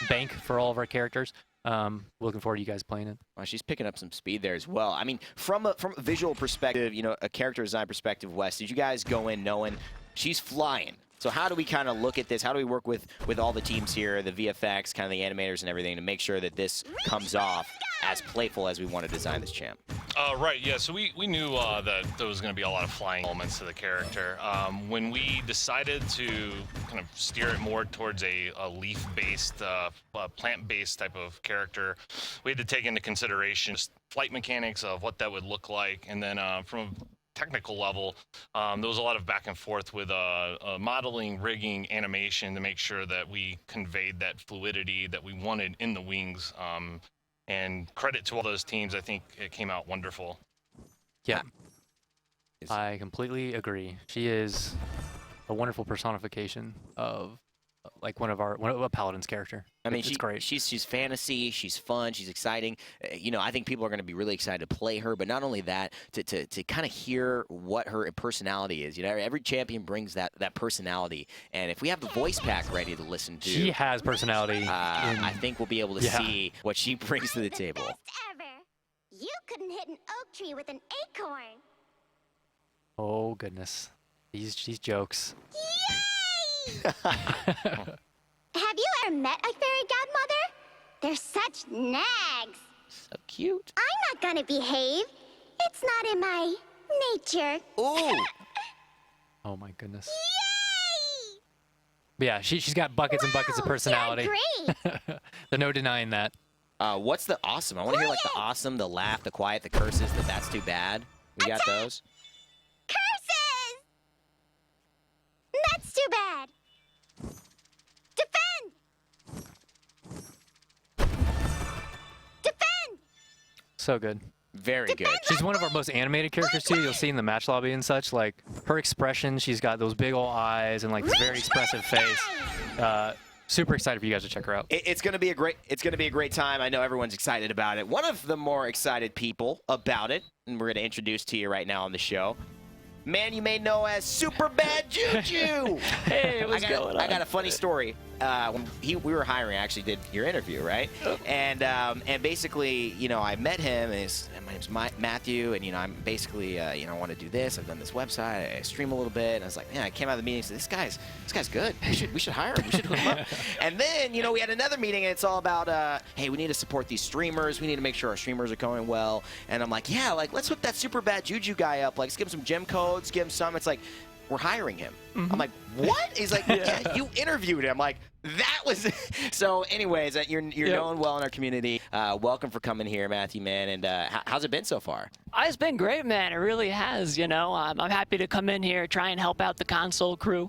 bank for all of our characters. Looking forward to you guys playing it. Well, she's picking up some speed there as well. I mean, from a visual perspective, you know, a character design perspective, Wes, did you guys go in knowing she's flying? So how do we kind of look at this? How do we work with all the teams here, the VFX, kind of the animators and everything, to make sure that this comes off as playful as we want to design this champ? Right, yeah, so we knew that there was going to be a lot of flying elements to the character. When we decided to kind of steer it more towards a leaf-based, plant-based type of character, we had to take into consideration just flight mechanics of what that would look like, and then from a technical level, there was a lot of back and forth with modeling, rigging, animation to make sure that we conveyed that fluidity that we wanted in the wings. And credit to all those teams, I think it came out wonderful. Yeah, I completely agree. She is a wonderful personification of like one of a Paladin's character. I mean, it's great. She's fantasy. She's fun. She's exciting. You know, I think people are going to be really excited to play her. But not only that, to kind of hear what her personality is. You know, every champion brings that personality. And if we have the voice pack ready to listen to, she has personality. I think we'll be able to see what she brings to the table. Best ever. You couldn't hit an oak tree with an acorn. Oh goodness, these jokes. Yay! Have you ever met a fairy godmother? They're such nags. So cute. I'm not gonna behave. It's not in my nature. Ooh. Oh my goodness. Yay! But yeah, she's got buckets and buckets of personality. You're great. There's no denying that. What's the awesome? I want to hear like the awesome, the laugh, the quiet, the curses. That's too bad. We got those. Curses! That's too bad. Defend! Defend! So good. Very good. She's one of our most animated characters too. You'll see in the match lobby and such. Like her expression, she's got those big old eyes and like this very expressive face. Super excited for you guys to check her out. It's gonna be a great time. I know everyone's excited about it. One of the more excited people about it, and we're gonna introduce to you right now on the show, man you may know as Super Bad Juju. Hey, what's going on? I got a funny story. When we were hiring, I actually did your interview, right? And basically, you know, I met him, and my name's Matthew, and you know, I'm basically, you know, I want to do this. I've done this website. I stream a little bit, and I was like, man, I came out of the meeting and said, this guy's good. We should hire him. We should hook him up. And then, you know, we had another meeting, and it's all about, hey, we need to support these streamers. We need to make sure our streamers are going well. And I'm like, yeah, like let's hook that Super Bad Juju guy up. Like, let's give him some gem codes, give him some. It's like, we're hiring him. I'm like, what? He's like, yeah, you interviewed him. I'm like, that was so anyways, you're known well in our community. Welcome for coming here, Matthew, man. And how's it been so far? It's been great, man. It really has. You know, I'm happy to come in here, try and help out the console crew.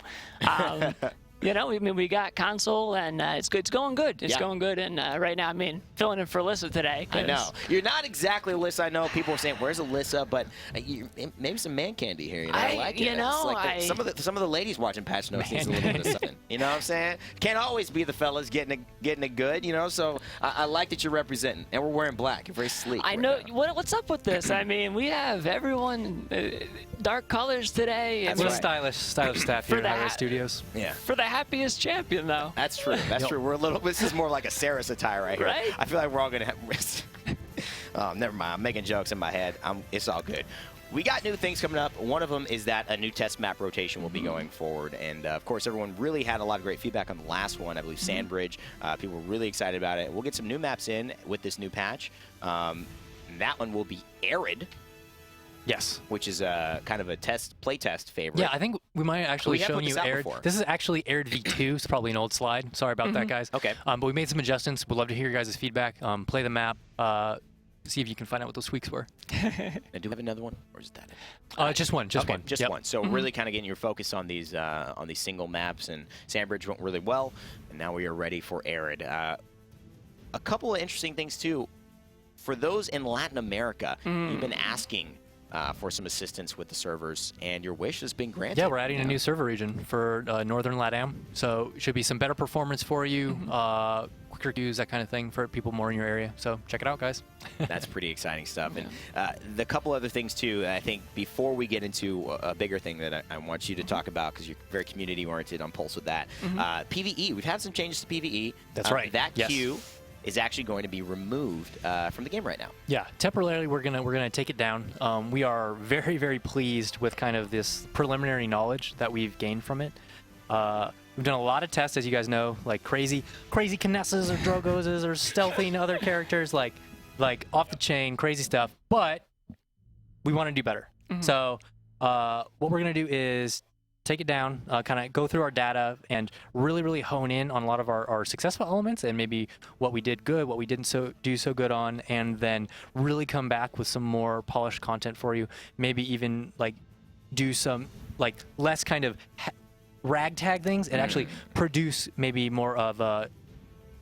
You know, I mean, we got console, and it's good. It's going good. It's going good. And right now, I mean, filling in for Alyssa today. I know. You're not exactly Alyssa. I know people are saying, where's Alyssa? But maybe some man candy here. You know, I like it. You know, like some of the ladies watching Patch Notes needs a little bit of something. You know what I'm saying? Can't always be the fellas getting it good, you know? So I like that you're representing. And we're wearing black. You're very sleek. I know. What's up with this? I mean, we have everyone dark colors today. That's We're right. stylish staff here at Highway Studios. Yeah. For the happiest champion, though. That's true. That's true. We're a little. This is more like a Sarah's attire right here. Right? I feel like we're all gonna have. Oh, never mind. I'm making jokes in my head. It's all good. We got new things coming up. One of them is that a new test map rotation will be going forward. And, of course, everyone really had a lot of great feedback on the last one. I believe Sandbridge. People were really excited about it. We'll get some new maps in with this new patch. And that one will be Arid, Yes. which is kind of a play test favorite. Yeah, I think we might have actually We have shown put you this out Arid. before. This is actually Arid V2. It's probably an old slide. Sorry about that, guys. Okay. But we made some adjustments. We'd love to hear your guys' feedback. Play the map. See if you can find out what those tweaks were. And do we have another one, or is that it? Just one. Just Okay, one. Just Yep. one. So really kind of getting your focus on these single maps, and Sandbridge went really well, and now we are ready for Arid. A couple of interesting things too. For those in Latin America, you've been asking for some assistance with the servers, and your wish has been granted. Yeah, we're adding a new server region for Northern LATAM. So it should be some better performance for you, quicker queues, that kind of thing for people more in your area. So check it out, guys. That's pretty exciting stuff. And the couple other things too, I think before we get into a bigger thing that I want you to talk about, because you're very community oriented on Pulse with that. PvE, we've had some changes to PvE. That's right. That Yes. queue is actually going to be removed from the game right now. Yeah, temporarily we're gonna take it down. We are very, very pleased with kind of this preliminary knowledge that we've gained from it. We've done a lot of tests, as you guys know, like crazy Kinesses or Drogoses or stealthing other characters, like off the chain, crazy stuff. But we want to do better. So what we're gonna do is take it down, kind of go through our data, and really, really hone in on a lot of our successful elements and maybe what we did good, what we didn't do so good on, and then really come back with some more polished content for you. Maybe even like do some like less kind of ragtag things and actually produce maybe more of a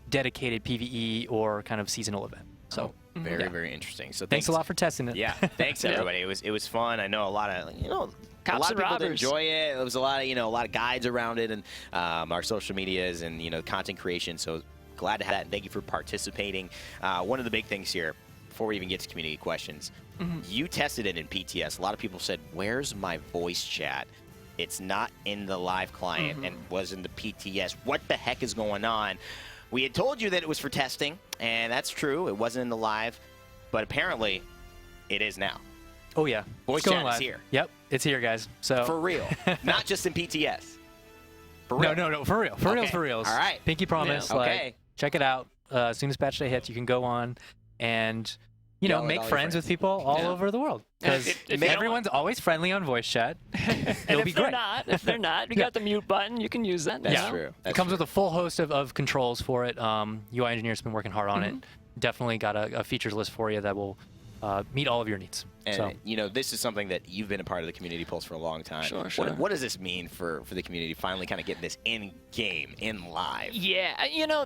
dedicated PvE or kind of seasonal event. So very, very interesting. So thanks a lot for testing it. Yeah, thanks everybody. It was fun. I know a lot of a Cops lot of and people did robbers. enjoy it. There was a lot of guides around it, and our social medias and content creation. So glad to have that, and thank you for participating. One of the big things here, before we even get to community questions, you tested it in PTS. A lot of people said, "Where's my voice chat? It's not in the live client and was in the PTS. What the heck is going on?" We had told you that it was for testing, and that's true. It wasn't in the live, but apparently it is now. Oh yeah, Voice it's going chat is live. here. Yep, it's here, guys. So For real. Not just in PTS. For real. No, for real. For reals, Okay. for reals. All right. Pinky promise. Yeah. Like, Okay. check it out. As soon as patch day hits, you can go on and, Yell at make all your friends with people all over the world. Because If you don't everyone's always friendly on voice chat. And It'll if be they're great. not, we got the mute button. You can use that. That's now. true. It comes with a full host of controls for it. UI engineers have been working hard on it. Definitely got a features list for you that will meet all of your needs. And, So this is something that you've been a part of the Community Pulse for a long time. Sure, What, sure. what does this mean for the community finally kind of getting this in-game, in live? Yeah,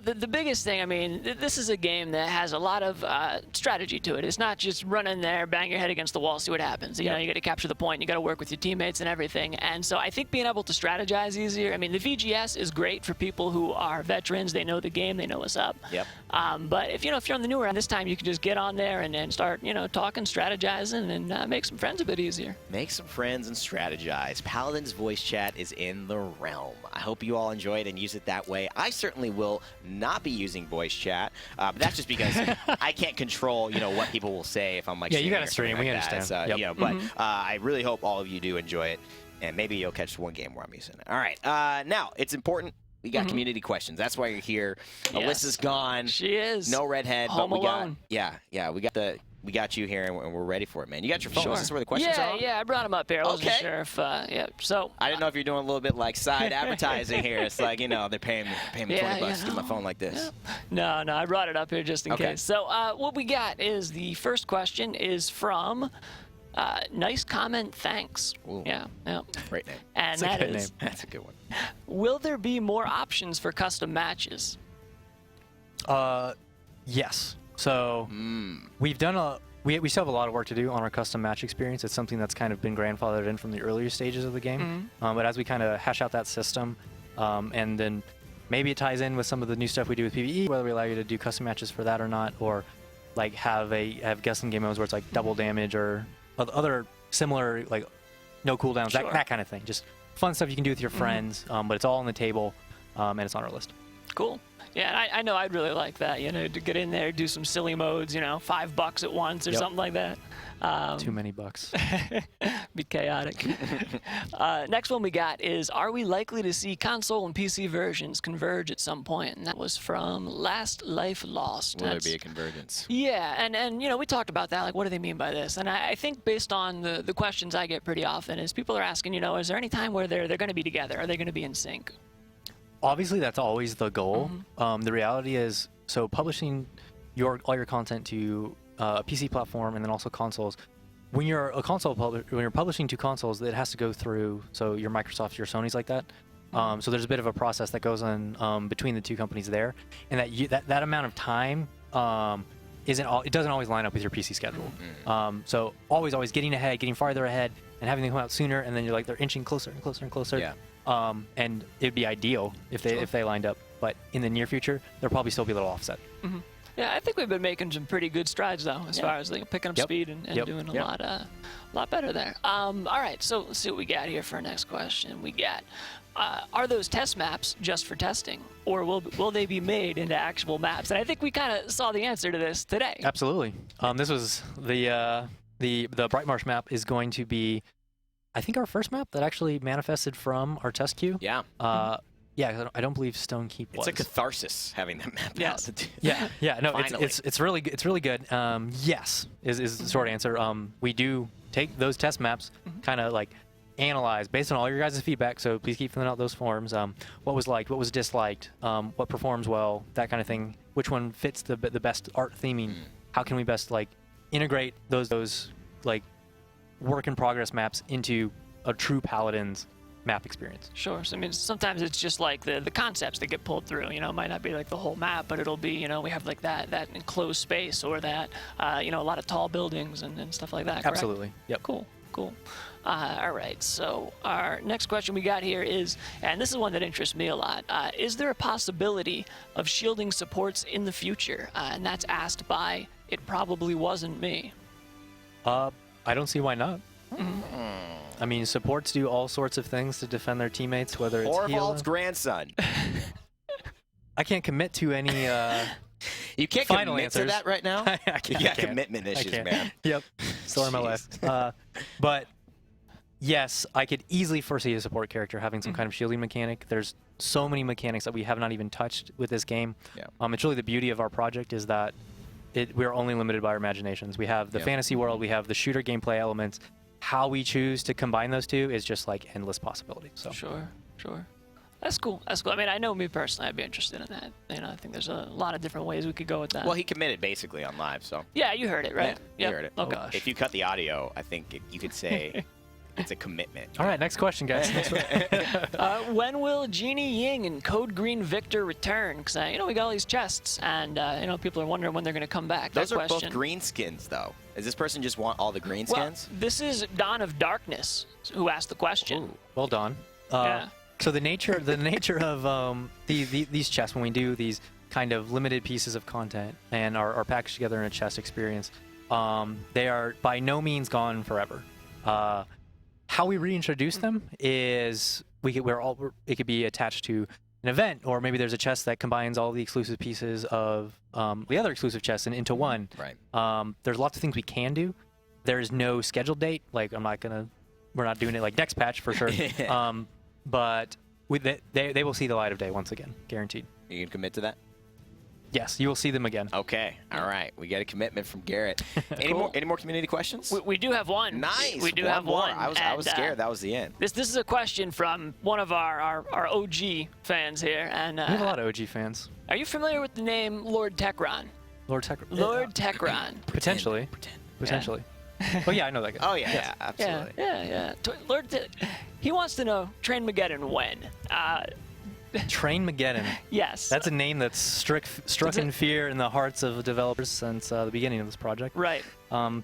the biggest thing, I mean, this is a game that has a lot of strategy to it. It's not just run in there, bang your head against the wall, see what happens. You know, you got to capture the point, you got to work with your teammates and everything. And so I think being able to strategize easier, I mean, the VGS is great for people who are veterans, they know the game, they know what's up. Yep. But if you're on the newer end, this time you can just get on there and start, talking, strategizing, and make some friends a bit easier. Make some friends and strategize. Paladin's voice chat is in the realm. I hope you all enjoy it and use it that way. I certainly will not be using voice chat, but that's just because I can't control, what people will say if I'm like. Yeah, you streaming gotta or stream. something We like that. understand. So, Yep. but I really hope all of you do enjoy it, and maybe you'll catch one game where I'm using it. All right. Now it's important. We got community questions. That's why you're here. Yes. Alyssa's gone. She is. No redhead, Home but we alone. got. We got you here, and we're ready for it, man. You got your phone. Sure. Is this where the questions are? Yeah, I brought them up here. I wasn't Okay. sure if, So I didn't know if you're doing a little bit like side advertising here. It's like, they're paying me Yeah, 20 bucks to get my know. phone like this. No, I brought it up here just in Okay. case. So what we got is the first question is from Nice Comment, Thanks. Ooh. Yeah. Great name. And That's a that good is, name. That's a good one. will there be more options for custom matches? Yes. So we've done we still have a lot of work to do on our custom match experience. It's something that's kind of been grandfathered in from the earlier stages of the game. But as we kind of hash out that system, and then maybe it ties in with some of the new stuff we do with PvE, whether we allow you to do custom matches for that or not, or like have guessing game modes where it's like double damage or other similar like no cooldowns, Sure. that kind of thing. Just fun stuff you can do with your friends, but it's all on the table, and it's on our list. Cool. Yeah, I know I'd really like that, to get in there, do some silly modes, $5 at once or something like that. Too many bucks. Be chaotic. Next one we got is, are we likely to see console and PC versions converge at some point? And that was from Last Life Lost. Will there be a convergence? Yeah, and you know, we talked about that, like what do they mean by this? And I think based on the questions I get pretty often is people are asking, you know, is there any time where they're going to be together? Are they going to be in sync? Obviously, that's always the goal. The reality is, so publishing all your content to a PC platform and then also consoles. When you're a console when you're publishing to consoles, it has to go through your Microsoft, your Sony's like that. So there's a bit of a process that goes on between the two companies there, and that amount of time it doesn't always line up with your PC schedule. So always getting ahead, getting farther ahead, and having them come out sooner, and then you're like they're inching closer and closer and closer. Yeah. And it'd be ideal if they lined up, but in the near future, there'll probably still be a little offset. Yeah, I think we've been making some pretty good strides though, as far as like, picking up speed and doing a lot better there. All right, so let's see what we got here for our next question. We got, are those test maps just for testing, or will they be made into actual maps? And I think we kind of saw the answer to this today. Absolutely. This was the Bright Marsh map is going to be, I think, our first map that actually manifested from our test queue. Yeah. Yeah, I don't believe Stone Keep was. It's a catharsis having that map out. Yeah. No, it's really good. Yes, is the short answer. We do take those test maps, kind of like analyze based on all your guys' feedback. So please keep filling out those forms. What was liked, what was disliked, what performs well, that kind of thing. Which one fits the best art theming? How can we best like integrate those like work in progress maps into a true Paladin's map experience? Sure. So, I mean, sometimes it's just like the concepts that get pulled through. You know, it might not be like the whole map, but it'll be, you know, we have like that enclosed space, or that, you know, a lot of tall buildings and stuff like that. Correct? Absolutely. Yep. Cool. All right. So our next question we got here is, and this is one that interests me a lot. Is there a possibility of shielding supports in the future? And that's asked by It Probably Wasn't Me. I don't see why not. I mean, supports do all sorts of things to defend their teammates, whether it's Orvald's grandson. I can't commit to any you can't final commit answers. to that right now? I can't. You got commitment issues, man. Yep. Story of my life. But yes, I could easily foresee a support character having some kind of shielding mechanic. There's so many mechanics that we have not even touched with this game. Yeah. It's really the beauty of our project is that we're only limited by our imaginations. We have the fantasy world, we have the shooter gameplay elements. How we choose to combine those two is just like endless possibility. So Sure. That's cool. I mean, I know me personally, I'd be interested in that. You know, I think there's a lot of different ways we could go with that. Well, he committed basically on live, so. Yeah, you heard it, right? Yeah, you heard it. Okay. If you cut the audio, I think you could say it's a commitment. all right, next question, guys. When will Genie Ying and Code Green Victor return? Because, you know, we got all these chests, and, you know, people are wondering when they're going to come back. Those are both green skins, though. Does this person just want all the green skins? Well, this is Dawn of Darkness who asked the question. Ooh. Well done. Yeah. So the nature of these chests, when we do these kind of limited pieces of content and are packaged together in a chest experience, they are by no means gone forever. How we reintroduce them is it could be attached to an event, or maybe there's a chest that combines all the exclusive pieces of the other exclusive chests into one. Right. There's lots of things we can do. There's no scheduled date. Like we're not doing it like next patch for sure. But they will see the light of day once again, guaranteed. You can commit to that? Yes, you will see them again. Okay. All right. We got a commitment from Garrett. Any more community questions? We do have one. Nice. We do have one. I was scared that was the end. This is a question from one of our OG fans here, and we have a lot of OG fans. Are you familiar with the name Lord Tekron? Lord Tekron. Lord Tekron. Potentially. Potentially. Oh yeah, I know that guy. Oh yeah, absolutely. Yeah. He wants to know Train-Mageddon when. Train-Mageddon. Yes. That's a name that's struck in fear in the hearts of developers since the beginning of this project. Right. No.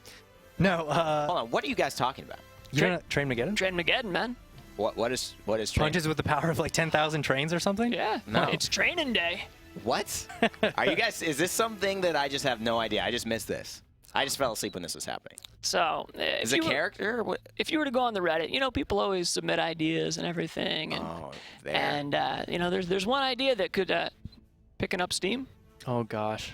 Hold on. What are you guys talking about? You don't know Train-Mageddon? Train-Mageddon, man. What is train? Punches with the power of like 10,000 trains or something? Yeah. No. It's training day. What? Are you guys? Is this something that I just have no idea? I just missed this. I just fell asleep when this was happening. So, is it a character? What? If you were to go on the Reddit, you know, people always submit ideas and everything, and you know, there's one idea that could picking up steam. Oh gosh,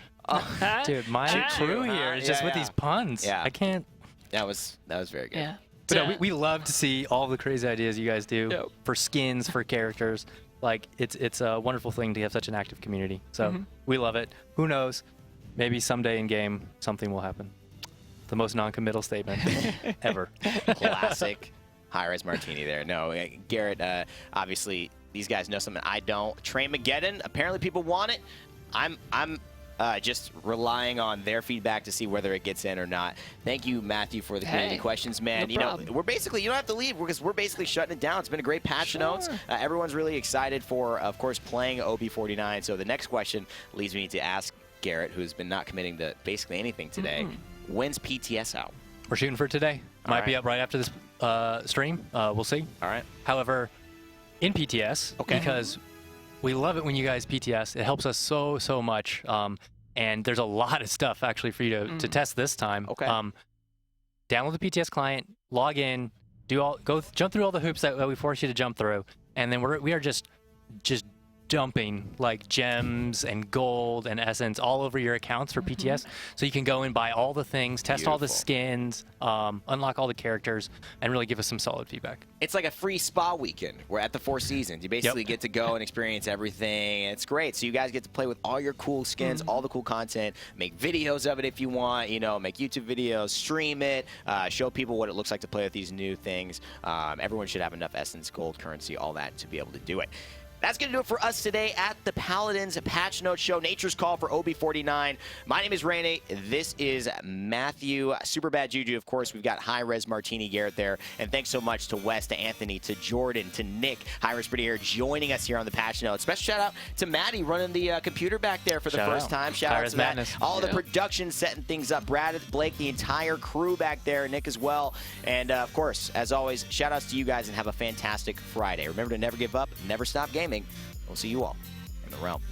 dude, my crew here is just with these puns. Yeah, I can't. That was very good. Yeah. But no, we love to see all the crazy ideas you guys do for skins, for characters. Like, it's a wonderful thing to have such an active community. So we love it. Who knows? Maybe someday in game something will happen. The most non-committal statement ever. Classic high-res martini there. No, Garrett, obviously these guys know something I don't. Train-mageddon, apparently people want it. I'm just relying on their feedback to see whether it gets in or not. Thank you, Matthew, for the community questions, man. No you know, problem. we're basically, you don't have to leave because we're basically shutting it down. It's been a great patch notes. Everyone's really excited for, of course, playing OB49. So the next question leads me to ask Garrett, who's been not committing to basically anything today. When's PTS out? We're shooting for today. Might be up right after this stream. We'll see. All right. However, in PTS, because we love it when you guys PTS. It helps us so much. And there's a lot of stuff actually for you to test this time. Okay. Download the PTS client, log in, jump through all the hoops that we force you to jump through, and then we are just dumping like gems and gold and essence all over your accounts for PTS, so you can go and buy all the things, test all the skins, unlock all the characters, and really give us some solid feedback. It's like a free spa weekend. We're at the Four Seasons. You basically get to go and experience everything. And it's great. So you guys get to play with all your cool skins, all the cool content, make videos of it if you want, you know, make YouTube videos, stream it, show people what it looks like to play with these new things. Everyone should have enough essence, gold, currency, all that to be able to do it. That's going to do it for us today at the Paladins Patch Notes Show. Nature's Call for OB49. My name is Rainey. This is Matthew. Super Bad Juju, of course. We've got High Res Martini Garrett there. And thanks so much to Wes, to Anthony, to Jordan, to Nick, High Res Pretty Hair, joining us here on the Patch Notes. Special shout out to Maddie running the computer back there for the first time. Shout out to Matt. All the production setting things up. Brad, Blake, the entire crew back there, Nick as well. And of course, as always, shout outs to you guys and have a fantastic Friday. Remember to never give up, never stop gaming. We'll see you all in the realm.